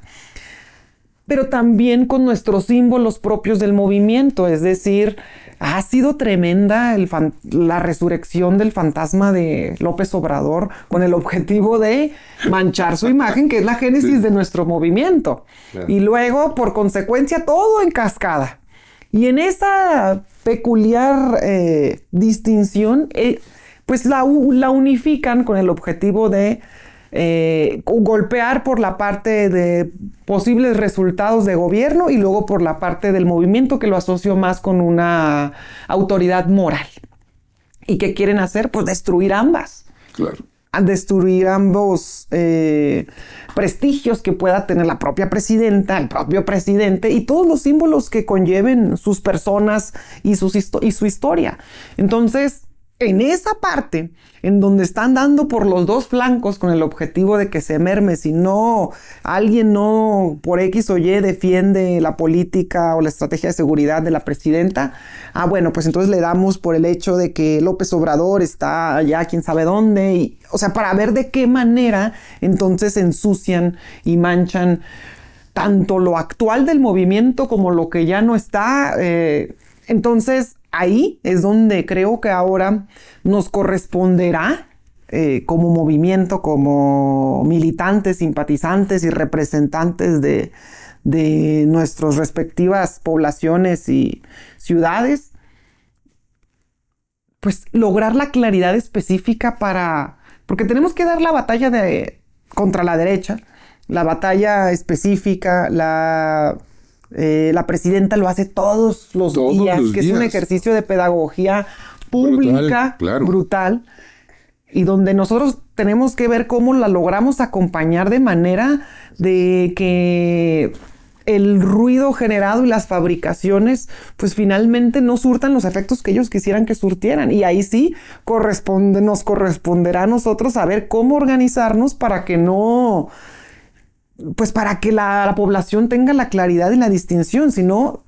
pero también con nuestros símbolos propios del movimiento. Es decir, ha sido tremenda la resurrección del fantasma de López Obrador con el objetivo de manchar su imagen, que es la génesis de nuestro movimiento. Claro. Y luego, por consecuencia, todo en cascada. Y en esa peculiar distinción, pues la unifican con el objetivo de golpear por la parte de posibles resultados de gobierno y luego por la parte del movimiento, que lo asocio más con una autoridad moral. ¿Y qué quieren hacer? Pues destruir ambas. Claro. Destruir ambos prestigios que pueda tener la propia presidenta, el propio presidente y todos los símbolos que conlleven sus personas y su historia. Entonces, en esa parte, en donde están dando por los dos flancos con el objetivo de que se merme, si no, alguien no por X o Y defiende la política o la estrategia de seguridad de la presidenta, bueno, pues entonces le damos por el hecho de que López Obrador está allá quién sabe dónde, y, o sea, para ver de qué manera entonces ensucian y manchan tanto lo actual del movimiento como lo que ya no está. Entonces, ahí es donde creo que ahora nos corresponderá como movimiento, como militantes, simpatizantes y representantes de nuestras respectivas poblaciones y ciudades, pues lograr la claridad específica porque tenemos que dar la batalla contra la derecha, la batalla específica, la presidenta lo hace todos los días, es un ejercicio de pedagogía pública brutal, y donde nosotros tenemos que ver cómo la logramos acompañar de manera de que el ruido generado y las fabricaciones pues finalmente no surtan los efectos que ellos quisieran que surtieran. Y ahí sí nos corresponderá a nosotros saber cómo organizarnos para que no... pues para que la población tenga la claridad y la distinción. Si no,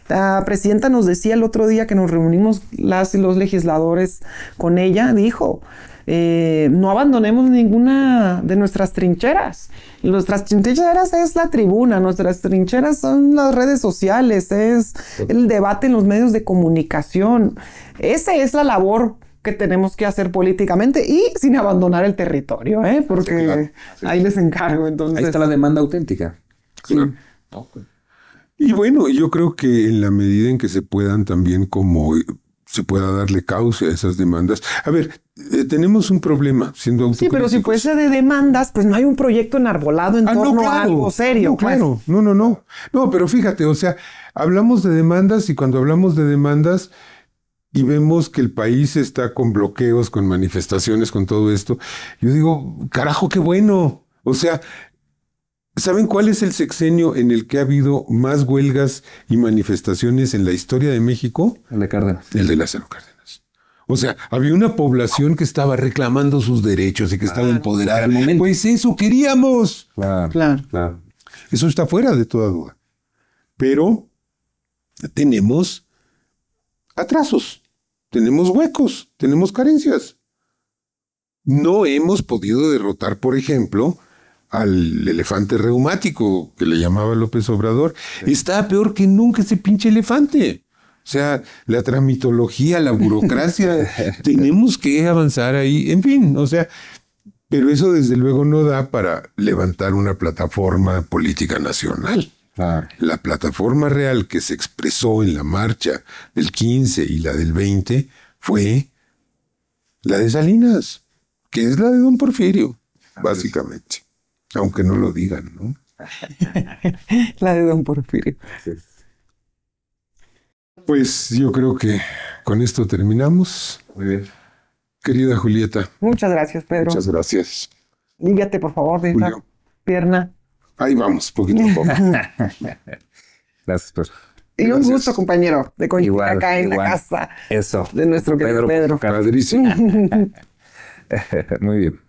la presidenta nos decía el otro día que nos reunimos las y los legisladores con ella, dijo, no abandonemos ninguna de nuestras trincheras. Nuestras trincheras es la tribuna, nuestras trincheras son las redes sociales, es el debate en los medios de comunicación. Esa es la labor que tenemos que hacer políticamente y sin abandonar el territorio, porque claro, ahí les encargo. Entonces, ahí está la demanda auténtica. Claro. Sí. Okay. Y bueno, yo creo que en la medida en que se puedan también como se pueda darle cauce a esas demandas. A ver, tenemos un problema siendo autocríticos. Sí, pero si fuese de demandas, pues no hay un proyecto enarbolado en torno a algo serio. No, claro, pues. No. No, pero fíjate, o sea, hablamos de demandas y cuando hablamos de demandas y vemos que el país está con bloqueos, con manifestaciones, con todo esto, yo digo, carajo, qué bueno. O sea, ¿saben cuál es el sexenio en el que ha habido más huelgas y manifestaciones en la historia de México? El de Cárdenas. El de Lázaro Cárdenas. O sea, había una población que estaba reclamando sus derechos y que estaba empoderada. Pues eso queríamos. Claro. Eso está fuera de toda duda. Pero tenemos atrasos, tenemos huecos, tenemos carencias. No hemos podido derrotar, por ejemplo, al elefante reumático que le llamaba López Obrador. Sí. Está peor que nunca ese pinche elefante. O sea, la tramitología, la burocracia, tenemos que avanzar ahí. En fin, o sea, pero eso desde luego no da para levantar una plataforma política nacional. Claro. La plataforma real que se expresó en la marcha del 15 y la del 20 fue la de Salinas, que es la de don Porfirio, básicamente. Aunque no lo digan, ¿no? La de don Porfirio. Pues yo creo que con esto terminamos. Muy bien. Querida Julieta. Muchas gracias, Pedro. Muchas gracias. Líviate, por favor, de esa pierna. Ahí vamos, poquito a poco. Gracias, Pedro. Y un gusto, compañero, de coincidir acá en la casa. Eso. De nuestro Pedro. Padrísimo. Muy bien.